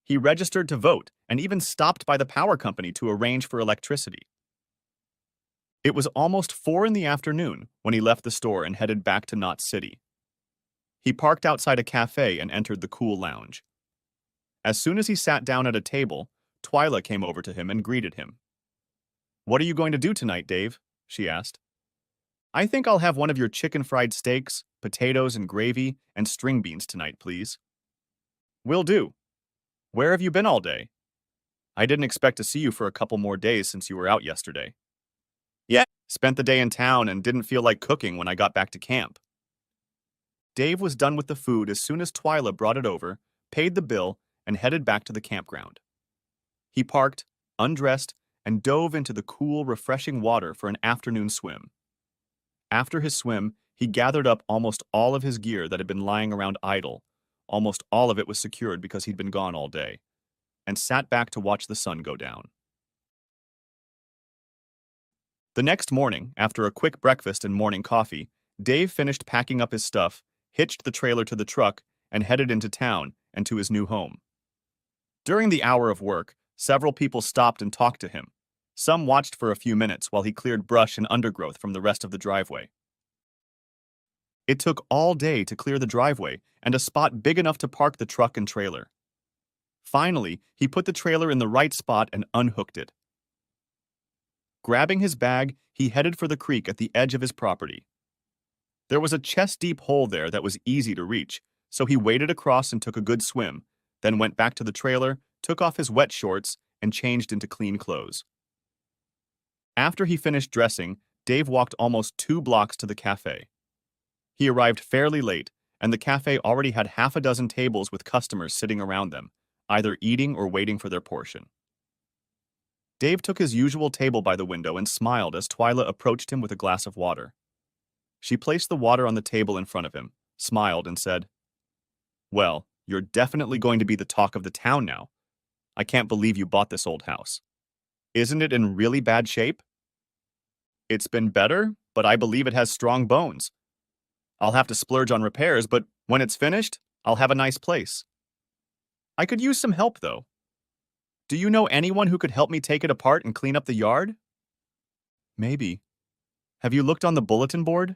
He registered to vote and even stopped by the power company to arrange for electricity. It was almost 4 in the afternoon when he left the store and headed back to Knot City. He parked outside a cafe and entered the cool lounge. As soon as he sat down at a table, Twyla came over to him and greeted him. What are you going to do tonight, Dave? She asked. I think I'll have one of your chicken fried steaks, potatoes and gravy, and string beans tonight, please. Will do. Where have you been all day? I didn't expect to see you for a couple more days since you were out yesterday. Yeah, spent the day in town and didn't feel like cooking when I got back to camp. Dave was done with the food as soon as Twyla brought it over, paid the bill, and headed back to the campground. He parked, undressed, and dove into the cool, refreshing water for an afternoon swim. After his swim, he gathered up almost all of his gear that had been lying around idle. Almost all of it was secured because he'd been gone all day, and sat back to watch the sun go down. The next morning, after a quick breakfast and morning coffee, Dave finished packing up his stuff, hitched the trailer to the truck, and headed into town and to his new home. During the hour of work, several people stopped and talked to him. Some watched for a few minutes while he cleared brush and undergrowth from the rest of the driveway. It took all day to clear the driveway and a spot big enough to park the truck and trailer. Finally, he put the trailer in the right spot and unhooked it. Grabbing his bag, he headed for the creek at the edge of his property. There was a chest-deep hole there that was easy to reach, so he waded across and took a good swim, then went back to the trailer, took off his wet shorts, and changed into clean clothes. After he finished dressing, Dave walked almost 2 blocks to the cafe. He arrived fairly late, and the cafe already had half a dozen tables with customers sitting around them, either eating or waiting for their portion. Dave took his usual table by the window and smiled as Twyla approached him with a glass of water. She placed the water on the table in front of him, smiled, and said, Well, you're definitely going to be the talk of the town now. I can't believe you bought this old house. Isn't it in really bad shape? It's been better, but I believe it has strong bones. I'll have to splurge on repairs, but when it's finished, I'll have a nice place. I could use some help, though. Do you know anyone who could help me take it apart and clean up the yard? Maybe. Have you looked on the bulletin board?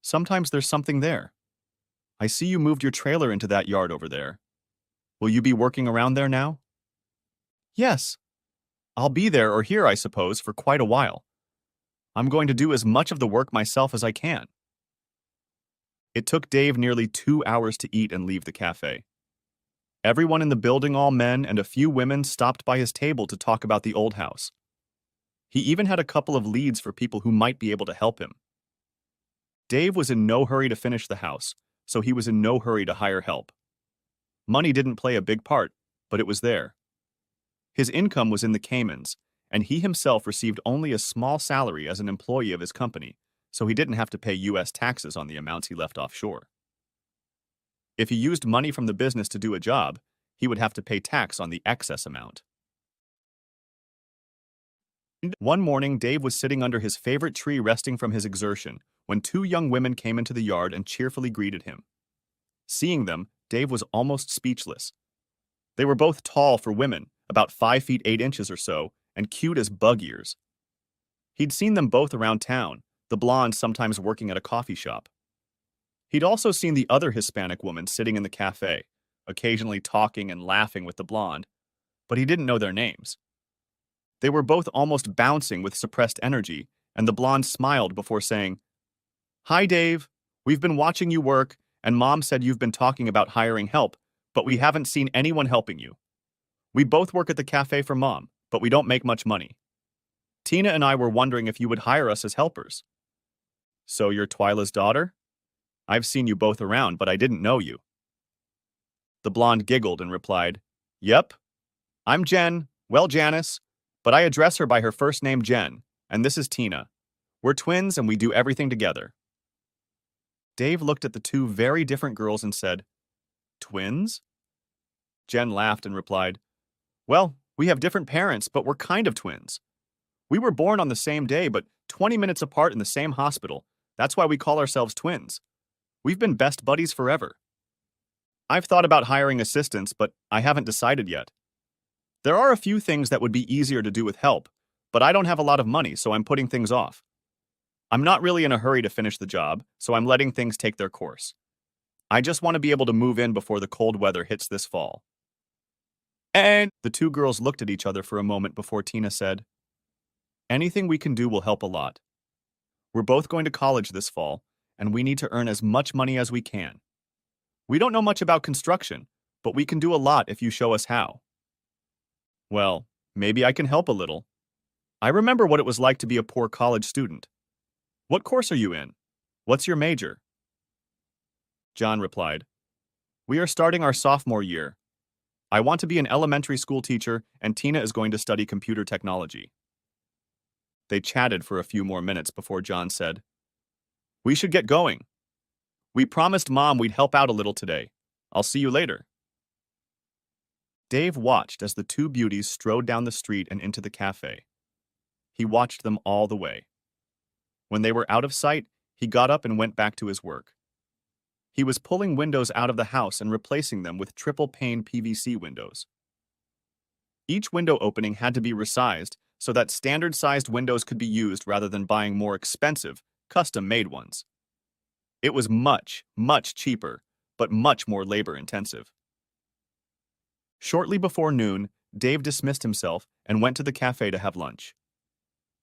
Sometimes there's something there. I see you moved your trailer into that yard over there. Will you be working around there now? Yes. I'll be there or here, I suppose, for quite a while. I'm going to do as much of the work myself as I can. It took Dave nearly 2 hours to eat and leave the cafe. Everyone in the building, all men and a few women, stopped by his table to talk about the old house. He even had a couple of leads for people who might be able to help him. Dave was in no hurry to finish the house, so he was in no hurry to hire help. Money didn't play a big part, but it was there. His income was in the Caymans, and he himself received only a small salary as an employee of his company, so he didn't have to pay U.S. taxes on the amounts he left offshore. If he used money from the business to do a job, he would have to pay tax on the excess amount. One morning, Dave was sitting under his favorite tree resting from his exertion when 2 young women came into the yard and cheerfully greeted him. Seeing them, Dave was almost speechless. They were both tall for women, about 5 feet 8 inches or so, and cute as bug ears. He'd seen them both around town, the blonde sometimes working at a coffee shop. He'd also seen the other Hispanic woman sitting in the cafe, occasionally talking and laughing with the blonde, but he didn't know their names. They were both almost bouncing with suppressed energy, and the blonde smiled before saying, Hi, Dave. We've been watching you work, and Mom said you've been talking about hiring help, but we haven't seen anyone helping you. We both work at the cafe for Mom, but we don't make much money. Tina and I were wondering if you would hire us as helpers. So you're Twyla's daughter? I've seen you both around, but I didn't know you. The blonde giggled and replied, Yep, I'm Jen, well, Janice, but I address her by her first name, Jen, and this is Tina. We're twins and we do everything together. Dave looked at the two very different girls and said, Twins? Jen laughed and replied, Well, we have different parents, but we're kind of twins. We were born on the same day, but 20 minutes apart in the same hospital. That's why we call ourselves twins. We've been best buddies forever. I've thought about hiring assistants, but I haven't decided yet. There are a few things that would be easier to do with help, but I don't have a lot of money, so I'm putting things off. I'm not really in a hurry to finish the job, so I'm letting things take their course. I just want to be able to move in before the cold weather hits this fall. And the two girls looked at each other for a moment before Tina said, Anything we can do will help a lot. We're both going to college this fall, and we need to earn as much money as we can. We don't know much about construction, but we can do a lot if you show us how. Well, maybe I can help a little. I remember what it was like to be a poor college student. What course are you in? What's your major? John replied, We are starting our sophomore year. I want to be an elementary school teacher, and Tina is going to study computer technology. They chatted for a few more minutes before John said, We should get going. We promised Mom we'd help out a little today. I'll see you later. Dave watched as the two beauties strode down the street and into the cafe. He watched them all the way. When they were out of sight, he got up and went back to his work. He was pulling windows out of the house and replacing them with triple-pane PVC windows. Each window opening had to be resized so that standard-sized windows could be used rather than buying more expensive, custom-made ones. It was much, much cheaper, but much more labor-intensive. Shortly before noon, Dave dismissed himself and went to the cafe to have lunch.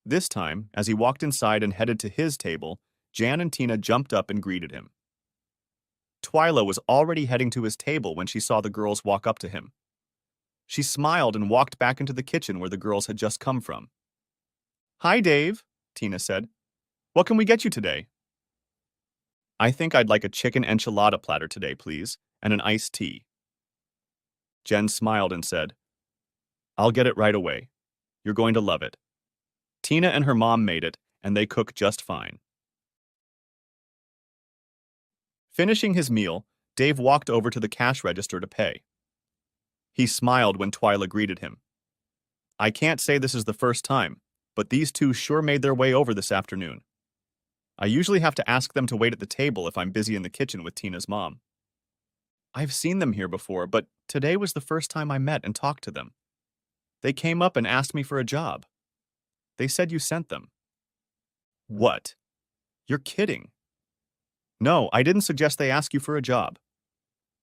This time, as he walked inside and headed to his table, Jan and Tina jumped up and greeted him. Twyla was already heading to his table when she saw the girls walk up to him. She smiled and walked back into the kitchen where the girls had just come from. Hi, Dave, Tina said. What can we get you today? I think I'd like a chicken enchilada platter today, please, and an iced tea. Jen smiled and said, I'll get it right away. You're going to love it. Tina and her mom made it, and they cook just fine. Finishing his meal, Dave walked over to the cash register to pay. He smiled when Twyla greeted him. I can't say this is the first time, but these two sure made their way over this afternoon. I usually have to ask them to wait at the table if I'm busy in the kitchen with Tina's mom. I've seen them here before, but today was the first time I met and talked to them. They came up and asked me for a job. They said you sent them. What? You're kidding. No, I didn't suggest they ask you for a job.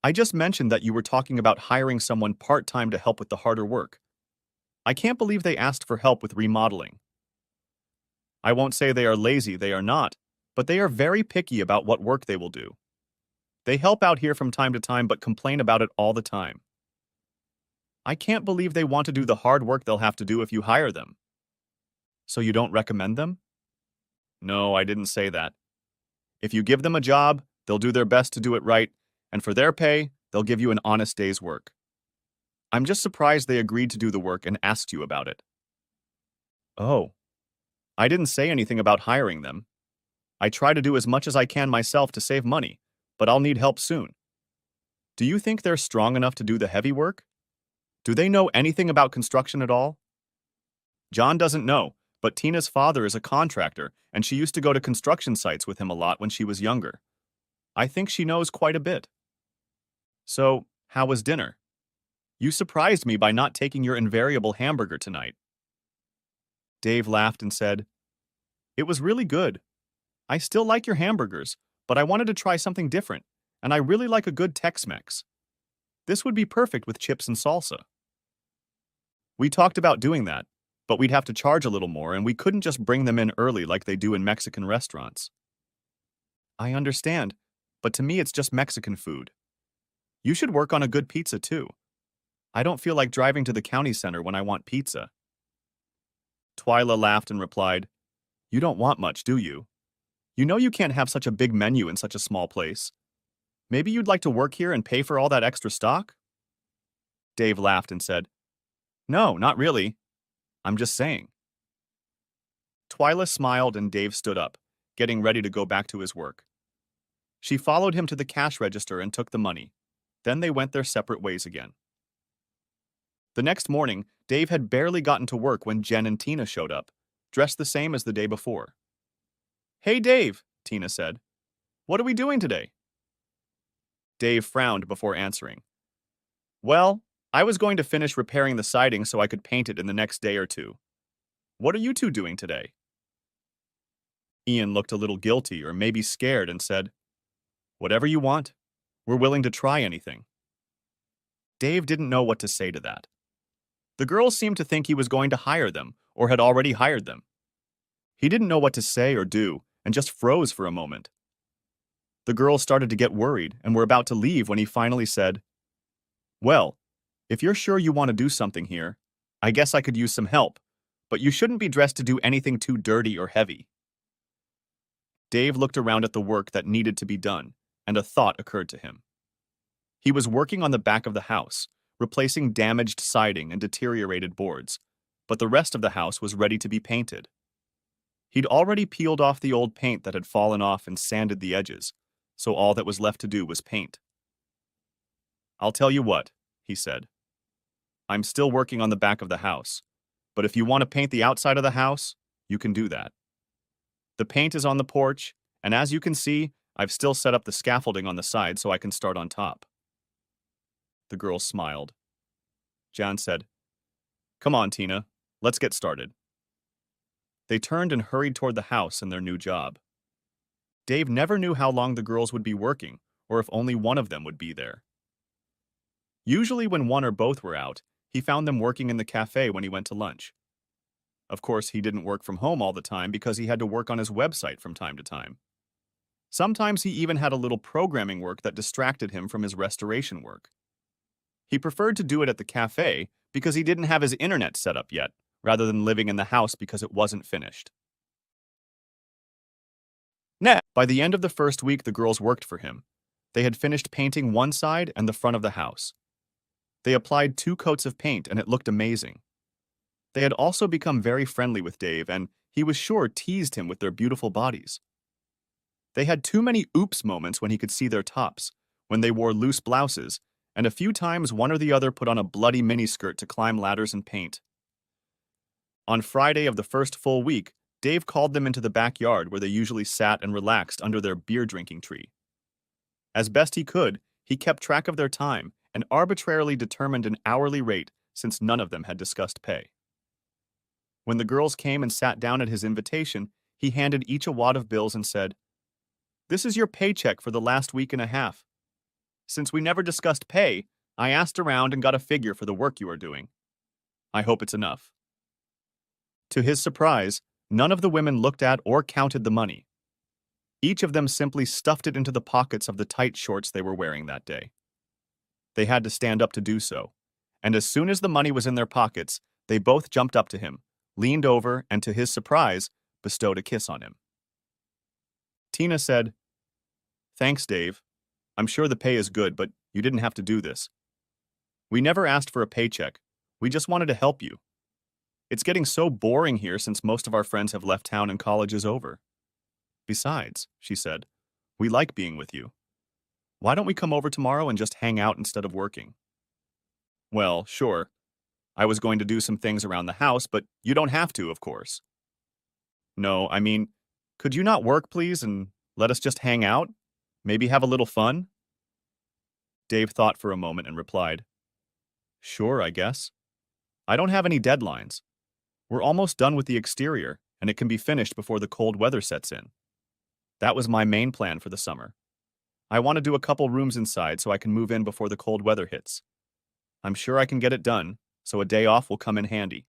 I just mentioned that you were talking about hiring someone part-time to help with the harder work. I can't believe they asked for help with remodeling. I won't say they are lazy, they are not, but they are very picky about what work they will do. They help out here from time to time but complain about it all the time. I can't believe they want to do the hard work they'll have to do if you hire them. So you don't recommend them? No, I didn't say that. If you give them a job, they'll do their best to do it right, and for their pay, they'll give you an honest day's work. I'm just surprised they agreed to do the work and asked you about it. Oh, I didn't say anything about hiring them. I try to do as much as I can myself to save money, but I'll need help soon. Do you think they're strong enough to do the heavy work? Do they know anything about construction at all? John doesn't know, but Tina's father is a contractor, and she used to go to construction sites with him a lot when she was younger. I think she knows quite a bit. So, how was dinner? You surprised me by not taking your invariable hamburger tonight. Dave laughed and said, It was really good. I still like your hamburgers, but I wanted to try something different, and I really like a good Tex-Mex. This would be perfect with chips and salsa. We talked about doing that, but we'd have to charge a little more, and we couldn't just bring them in early like they do in Mexican restaurants. I understand, but to me it's just Mexican food. You should work on a good pizza too. I don't feel like driving to the county center when I want pizza. Twyla laughed and replied, You don't want much, do you? You know you can't have such a big menu in such a small place. Maybe you'd like to work here and pay for all that extra stock? Dave laughed and said, No, not really. I'm just saying. Twyla smiled and Dave stood up, getting ready to go back to his work. She followed him to the cash register and took the money. Then they went their separate ways again. The next morning, Dave had barely gotten to work when Jen and Tina showed up, dressed the same as the day before. Hey, Dave, Tina said. What are we doing today? Dave frowned before answering. Well, I was going to finish repairing the siding so I could paint it in the next day or two. What are you two doing today? Ian looked a little guilty or maybe scared and said, Whatever you want. We're willing to try anything. Dave didn't know what to say to that. The girls seemed to think he was going to hire them or had already hired them. He didn't know what to say or do and just froze for a moment. The girls started to get worried and were about to leave when he finally said, Well, if you're sure you want to do something here, I guess I could use some help, but you shouldn't be dressed to do anything too dirty or heavy. Dave looked around at the work that needed to be done, and a thought occurred to him. He was working on the back of the house, replacing damaged siding and deteriorated boards, but the rest of the house was ready to be painted. He'd already peeled off the old paint that had fallen off and sanded the edges, so all that was left to do was paint. I'll tell you what, he said. I'm still working on the back of the house, but if you want to paint the outside of the house, you can do that. The paint is on the porch, and as you can see, I've still set up the scaffolding on the side so I can start on top. The girls smiled. Jan said, Come on, Tina, let's get started. They turned and hurried toward the house and their new job. Dave never knew how long the girls would be working, or if only one of them would be there. Usually when one or both were out, he found them working in the cafe when he went to lunch. Of course, he didn't work from home all the time because he had to work on his website from time to time. Sometimes he even had a little programming work that distracted him from his restoration work. He preferred to do it at the cafe because he didn't have his internet set up yet, rather than living in the house because it wasn't finished. By the end of the first week, the girls worked for him. They had finished painting one side and the front of the house. They applied 2 coats of paint and it looked amazing. They had also become very friendly with Dave and he was sure teased him with their beautiful bodies. They had too many oops moments when he could see their tops, when they wore loose blouses, and a few times one or the other put on a bloody miniskirt to climb ladders and paint. On Friday of the first full week, Dave called them into the backyard where they usually sat and relaxed under their beer-drinking tree. As best he could, he kept track of their time and arbitrarily determined an hourly rate since none of them had discussed pay. When the girls came and sat down at his invitation, he handed each a wad of bills and said, This is your paycheck for the last week and a half. Since we never discussed pay, I asked around and got a figure for the work you are doing. I hope it's enough. To his surprise, none of the women looked at or counted the money. Each of them simply stuffed it into the pockets of the tight shorts they were wearing that day. They had to stand up to do so, and as soon as the money was in their pockets, they both jumped up to him, leaned over, and to his surprise, bestowed a kiss on him. Tina said, Thanks, Dave. I'm sure the pay is good, but you didn't have to do this. We never asked for a paycheck. We just wanted to help you. It's getting so boring here since most of our friends have left town and college is over. Besides, she said, we like being with you. Why don't we come over tomorrow and just hang out instead of working? Well, sure. I was going to do some things around the house, but you don't have to, of course. No, I mean, could you not work, please, and let us just hang out? Maybe have a little fun? Dave thought for a moment and replied, Sure, I guess. I don't have any deadlines. We're almost done with the exterior, and it can be finished before the cold weather sets in. That was my main plan for the summer. I want to do a couple rooms inside so I can move in before the cold weather hits. I'm sure I can get it done, so a day off will come in handy.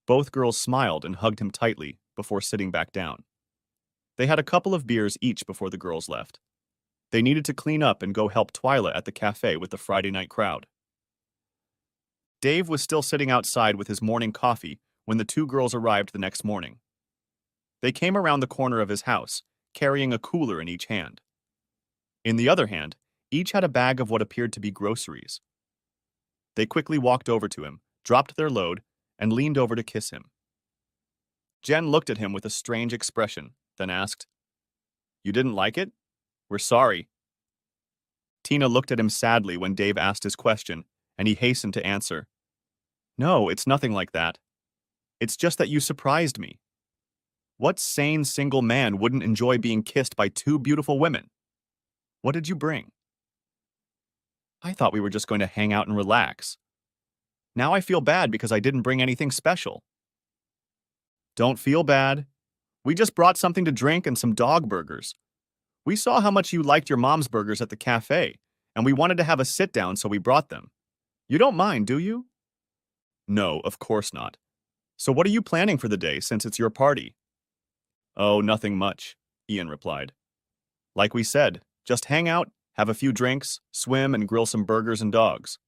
Both girls smiled and hugged him tightly before sitting back down. They had a couple of beers each before the girls left. They needed to clean up and go help Twyla at the cafe with the Friday night crowd. Dave was still sitting outside with his morning coffee when the two girls arrived the next morning. They came around the corner of his house, carrying a cooler in each hand. In the other hand, each had a bag of what appeared to be groceries. They quickly walked over to him, dropped their load, and leaned over to kiss him. Jen looked at him with a strange expression, then asked, "You didn't like it? We're sorry." Tina looked at him sadly when Dave asked his question, and he hastened to answer, "No, it's nothing like that. It's just that you surprised me. What sane single man wouldn't enjoy being kissed by two beautiful women? What did you bring?" "I thought we were just going to hang out and relax. Now I feel bad because I didn't bring anything special." "Don't feel bad. We just brought something to drink and some dog burgers. We saw how much you liked your mom's burgers at the cafe, and we wanted to have a sit-down, so we brought them. You don't mind, do you?" "No, of course not. So what are you planning for the day since it's your party?" "Oh, nothing much," Ian replied. "Like we said, just hang out, have a few drinks, swim, and grill some burgers and dogs."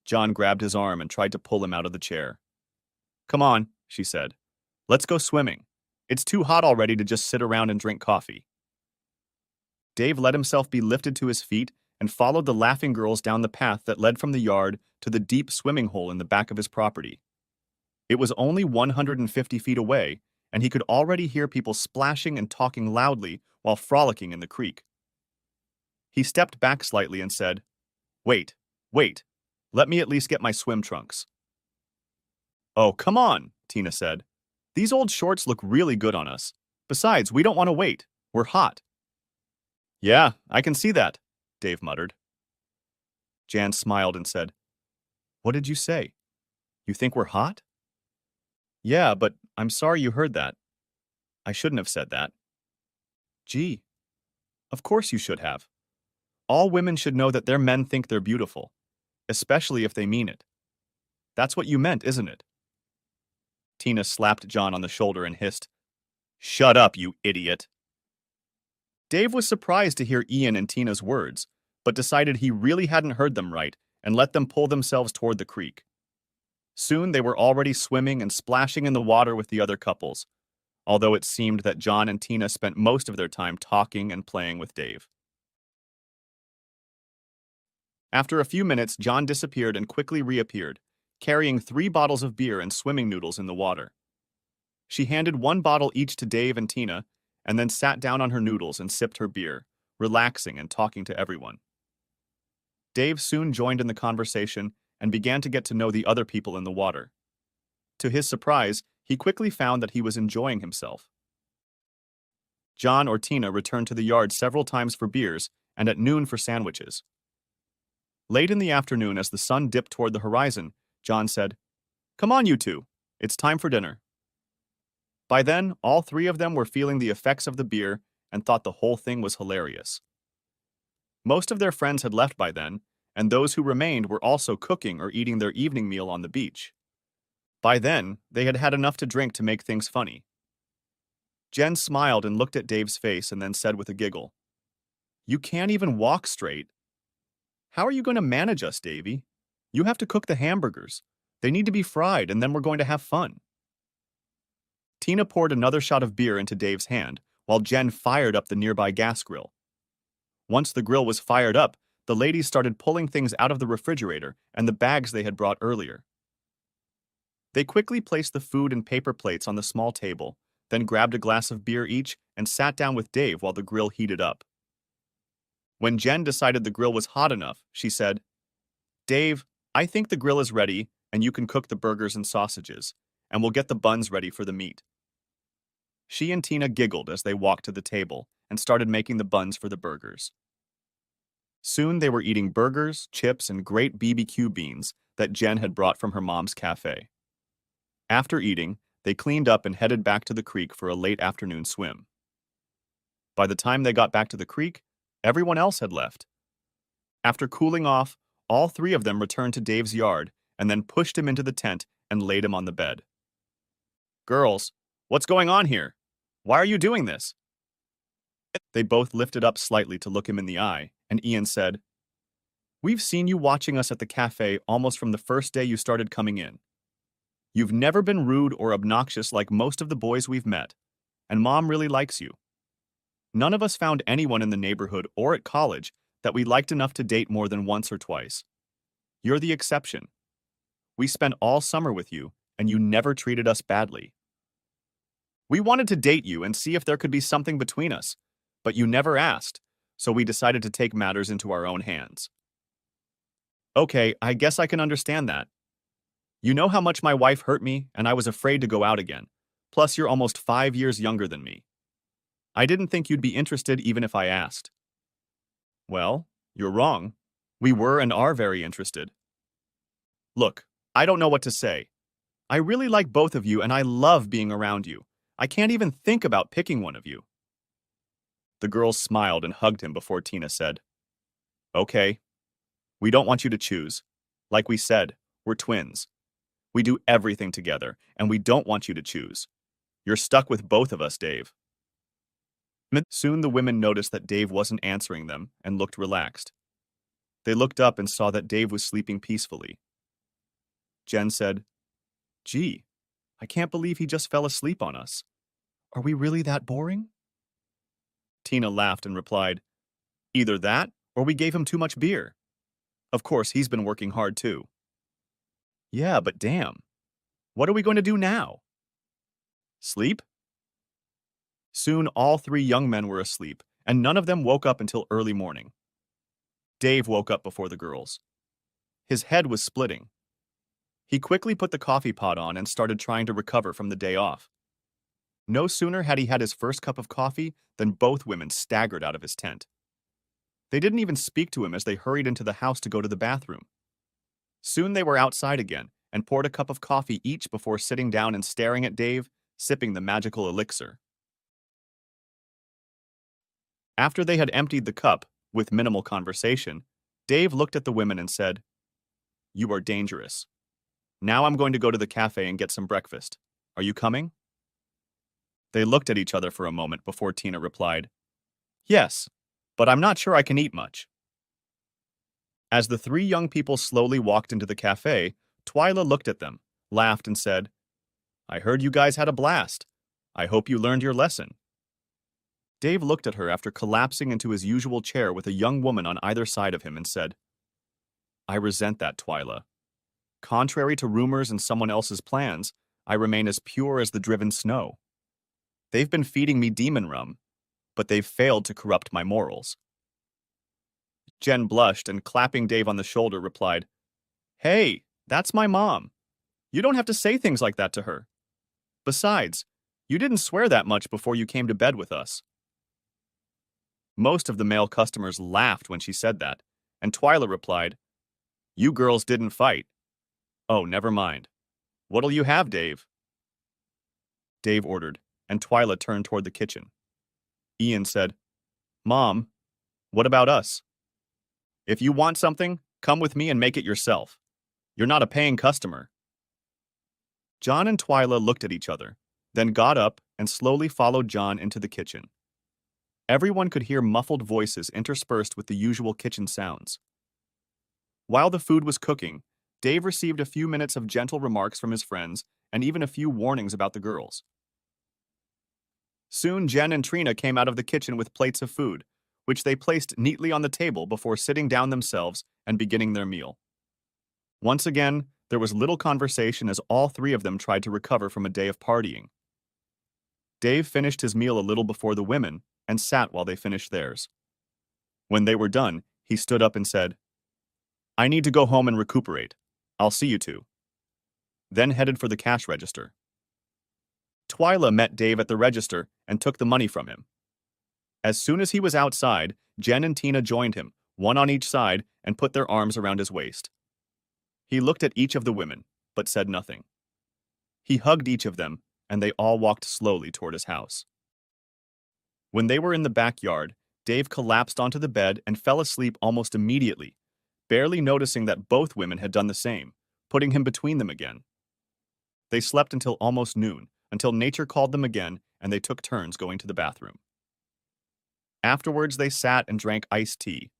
John grabbed his arm and tried to pull him out of the chair. "Come on," she said. "Let's go swimming. It's too hot already to just sit around and drink coffee." Dave let himself be lifted to his feet and followed the laughing girls down the path that led from the yard to the deep swimming hole in the back of his property. It was only 150 feet away, and he could already hear people splashing and talking loudly while frolicking in the creek. He stepped back slightly and said, "Wait, wait. Let me at least get my swim trunks." "Oh, come on," Tina said. "These old shorts look really good on us. Besides, we don't want to wait. We're hot." "Yeah, I can see that," Dave muttered. Jan smiled and said, "What did you say? You think we're hot?" "Yeah, but I'm sorry you heard that. I shouldn't have said that." "Gee, of course you should have. All women should know that their men think they're beautiful, especially if they mean it. That's what you meant, isn't it?" Tina slapped John on the shoulder and hissed, "Shut up, you idiot." Dave was surprised to hear Ian and Tina's words, but decided he really hadn't heard them right and let them pull themselves toward the creek. Soon they were already swimming and splashing in the water with the other couples, although it seemed that John and Tina spent most of their time talking and playing with Dave. After a few minutes, John disappeared and quickly reappeared, carrying 3 bottles of beer and swimming noodles in the water. She handed 1 bottle each to Dave and Tina, and then sat down on her noodles and sipped her beer, relaxing and talking to everyone. Dave soon joined in the conversation and began to get to know the other people in the water. To his surprise, he quickly found that he was enjoying himself. John or Tina returned to the yard several times for beers and at noon for sandwiches. Late in the afternoon, as the sun dipped toward the horizon, John said, "Come on, you two. It's time for dinner." By then, all 3 of them were feeling the effects of the beer and thought the whole thing was hilarious. Most of their friends had left by then, and those who remained were also cooking or eating their evening meal on the beach. By then, they had had enough to drink to make things funny. Jen smiled and looked at Dave's face and then said with a giggle, "You can't even walk straight. How are you going to manage us, Davy? You have to cook the hamburgers. They need to be fried, and then we're going to have fun." Tina poured another shot of beer into Dave's hand, while Jen fired up the nearby gas grill. Once the grill was fired up, the ladies started pulling things out of the refrigerator and the bags they had brought earlier. They quickly placed the food and paper plates on the small table, then grabbed a glass of beer each and sat down with Dave while the grill heated up. When Jen decided the grill was hot enough, she said, "Dave, I think the grill is ready and you can cook the burgers and sausages, and we'll get the buns ready for the meat." She and Tina giggled as they walked to the table and started making the buns for the burgers. Soon they were eating burgers, chips, and great BBQ beans that Jen had brought from her mom's cafe. After eating, they cleaned up and headed back to the creek for a late afternoon swim. By the time they got back to the creek, everyone else had left. After cooling off, all 3 of them returned to Dave's yard and then pushed him into the tent and laid him on the bed. "Girls, what's going on here? Why are you doing this?" They both lifted up slightly to look him in the eye, and Ian said, We've seen you watching us at the cafe almost from the first day you started coming in. You've never been rude or obnoxious like most of the boys we've met, and Mom really likes you. None of us found anyone in the neighborhood or at college that we liked enough to date more than once or twice. You're the exception. We spent all summer with you, and you never treated us badly. We wanted to date you and see if there could be something between us, but you never asked, so we decided to take matters into our own hands. Okay, I guess I can understand that. You know how much my wife hurt me, and I was afraid to go out again. Plus, you're almost 5 years younger than me. I didn't think you'd be interested even if I asked. Well, you're wrong. We were and are very interested. Look, I don't know what to say. I really like both of you and I love being around you. I can't even think about picking one of you. The girls smiled and hugged him before Tina said, Okay. We don't want you to choose. Like we said, we're twins. We do everything together, and we don't want you to choose. You're stuck with both of us, Dave. Soon the women noticed that Dave wasn't answering them and looked relaxed. They looked up and saw that Dave was sleeping peacefully. Jen said, Gee, I can't believe he just fell asleep on us. Are we really that boring? Tina laughed and replied, Either that, or we gave him too much beer. Of course, he's been working hard too. Yeah, but damn. What are we going to do now? Sleep? Soon all three young men were asleep, and none of them woke up until early morning. Dave woke up before the girls. His head was splitting. He quickly put the coffee pot on and started trying to recover from the day off. No sooner had he had his first cup of coffee than both women staggered out of his tent. They didn't even speak to him as they hurried into the house to go to the bathroom. Soon they were outside again and poured a cup of coffee each before sitting down and staring at Dave, sipping the magical elixir. After they had emptied the cup, with minimal conversation, Dave looked at the women and said, You are dangerous. Now I'm going to go to the cafe and get some breakfast. Are you coming? They looked at each other for a moment before Tina replied, Yes, but I'm not sure I can eat much. As the three young people slowly walked into the cafe, Twyla looked at them, laughed, and said, I heard you guys had a blast. I hope you learned your lesson. Dave looked at her after collapsing into his usual chair with a young woman on either side of him and said, I resent that, Twyla. Contrary to rumors and someone else's plans, I remain as pure as the driven snow. They've been feeding me demon rum, but they've failed to corrupt my morals. Jen blushed and, clapping Dave on the shoulder, replied, Hey, that's my mom. You don't have to say things like that to her. Besides, you didn't swear that much before you came to bed with us. Most of the male customers laughed when she said that, and Twyla replied, You girls didn't fight. Oh, never mind. What'll you have, Dave? Dave ordered, and Twyla turned toward the kitchen. Ian said, Mom, what about us? If you want something, come with me and make it yourself. You're not a paying customer. John and Twyla looked at each other, then got up and slowly followed John into the kitchen. Everyone could hear muffled voices interspersed with the usual kitchen sounds. While the food was cooking, Dave received a few minutes of gentle remarks from his friends and even a few warnings about the girls. Soon Jen and Trina came out of the kitchen with plates of food, which they placed neatly on the table before sitting down themselves and beginning their meal. Once again, there was little conversation as all three of them tried to recover from a day of partying. Dave finished his meal a little before the women and sat while they finished theirs. When they were done, he stood up and said, I need to go home and recuperate. I'll see you two. Then headed for the cash register. Twyla met Dave at the register and took the money from him. As soon as he was outside, Jen and Tina joined him, one on each side, and put their arms around his waist. He looked at each of the women, but said nothing. He hugged each of them, and they all walked slowly toward his house. When they were in the backyard, Dave collapsed onto the bed and fell asleep almost immediately, barely noticing that both women had done the same, putting him between them again. They slept until almost noon, until nature called them again and they took turns going to the bathroom. Afterwards, they sat and drank iced tea.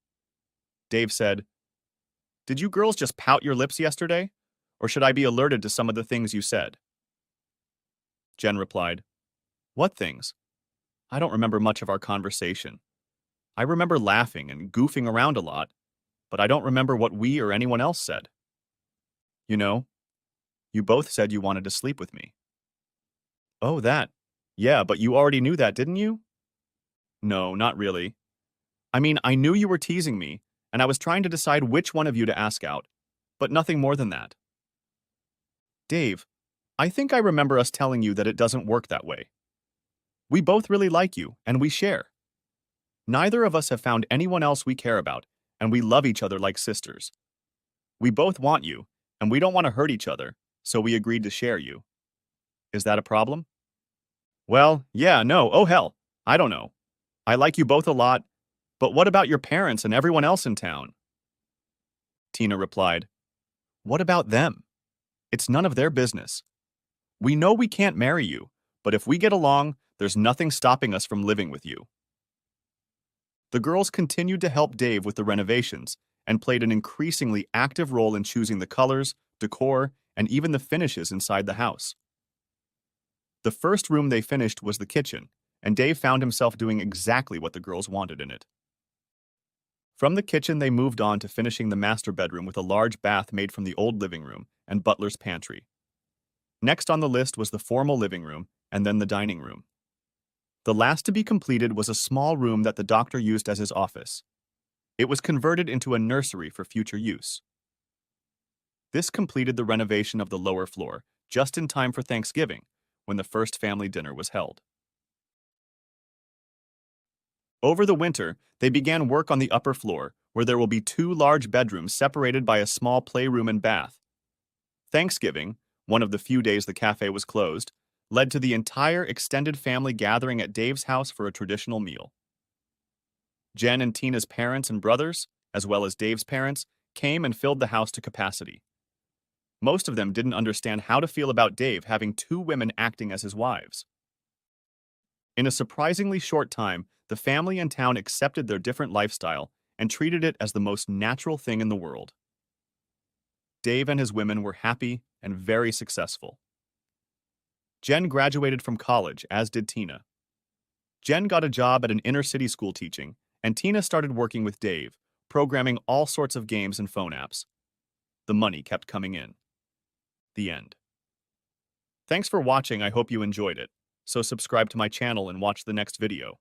Dave said, Did you girls just pout your lips yesterday? Or should I be alerted to some of the things you said? Jen replied, What things? I don't remember much of our conversation. I remember laughing and goofing around a lot, but I don't remember what we or anyone else said. You know, you both said you wanted to sleep with me. Oh, that. Yeah, but you already knew that, didn't you? No, not really. I mean, I knew you were teasing me, and I was trying to decide which one of you to ask out, but nothing more than that. Dave, I think I remember us telling you that it doesn't work that way. We both really like you, and we share. Neither of us have found anyone else we care about, and we love each other like sisters. We both want you, and we don't want to hurt each other, so we agreed to share you. Is that a problem? Well, yeah, no, oh hell, I don't know. I like you both a lot, but what about your parents and everyone else in town? Tina replied, What about them? It's none of their business. We know we can't marry you, but if we get along, there's nothing stopping us from living with you. The girls continued to help Dave with the renovations and played an increasingly active role in choosing the colors, decor, and even the finishes inside the house. The first room they finished was the kitchen, and Dave found himself doing exactly what the girls wanted in it. From the kitchen, they moved on to finishing the master bedroom with a large bath made from the old living room and butler's pantry. Next on the list was the formal living room and then the dining room. The last to be completed was a small room that the doctor used as his office. It was converted into a nursery for future use. This completed the renovation of the lower floor, just in time for Thanksgiving, when the first family dinner was held. Over the winter, they began work on the upper floor, where there will be 2 large bedrooms separated by a small playroom and bath. Thanksgiving, one of the few days the cafe was closed, led to the entire extended family gathering at Dave's house for a traditional meal. Jen and Tina's parents and brothers, as well as Dave's parents, came and filled the house to capacity. Most of them didn't understand how to feel about Dave having 2 women acting as his wives. In a surprisingly short time, the family and town accepted their different lifestyle and treated it as the most natural thing in the world. Dave and his women were happy and very successful. Jen graduated from college, as did Tina. Jen got a job at an inner-city school teaching, and Tina started working with Dave, programming all sorts of games and phone apps. The money kept coming in. The end. Thanks for watching. I hope you enjoyed it. So subscribe to my channel and watch the next video.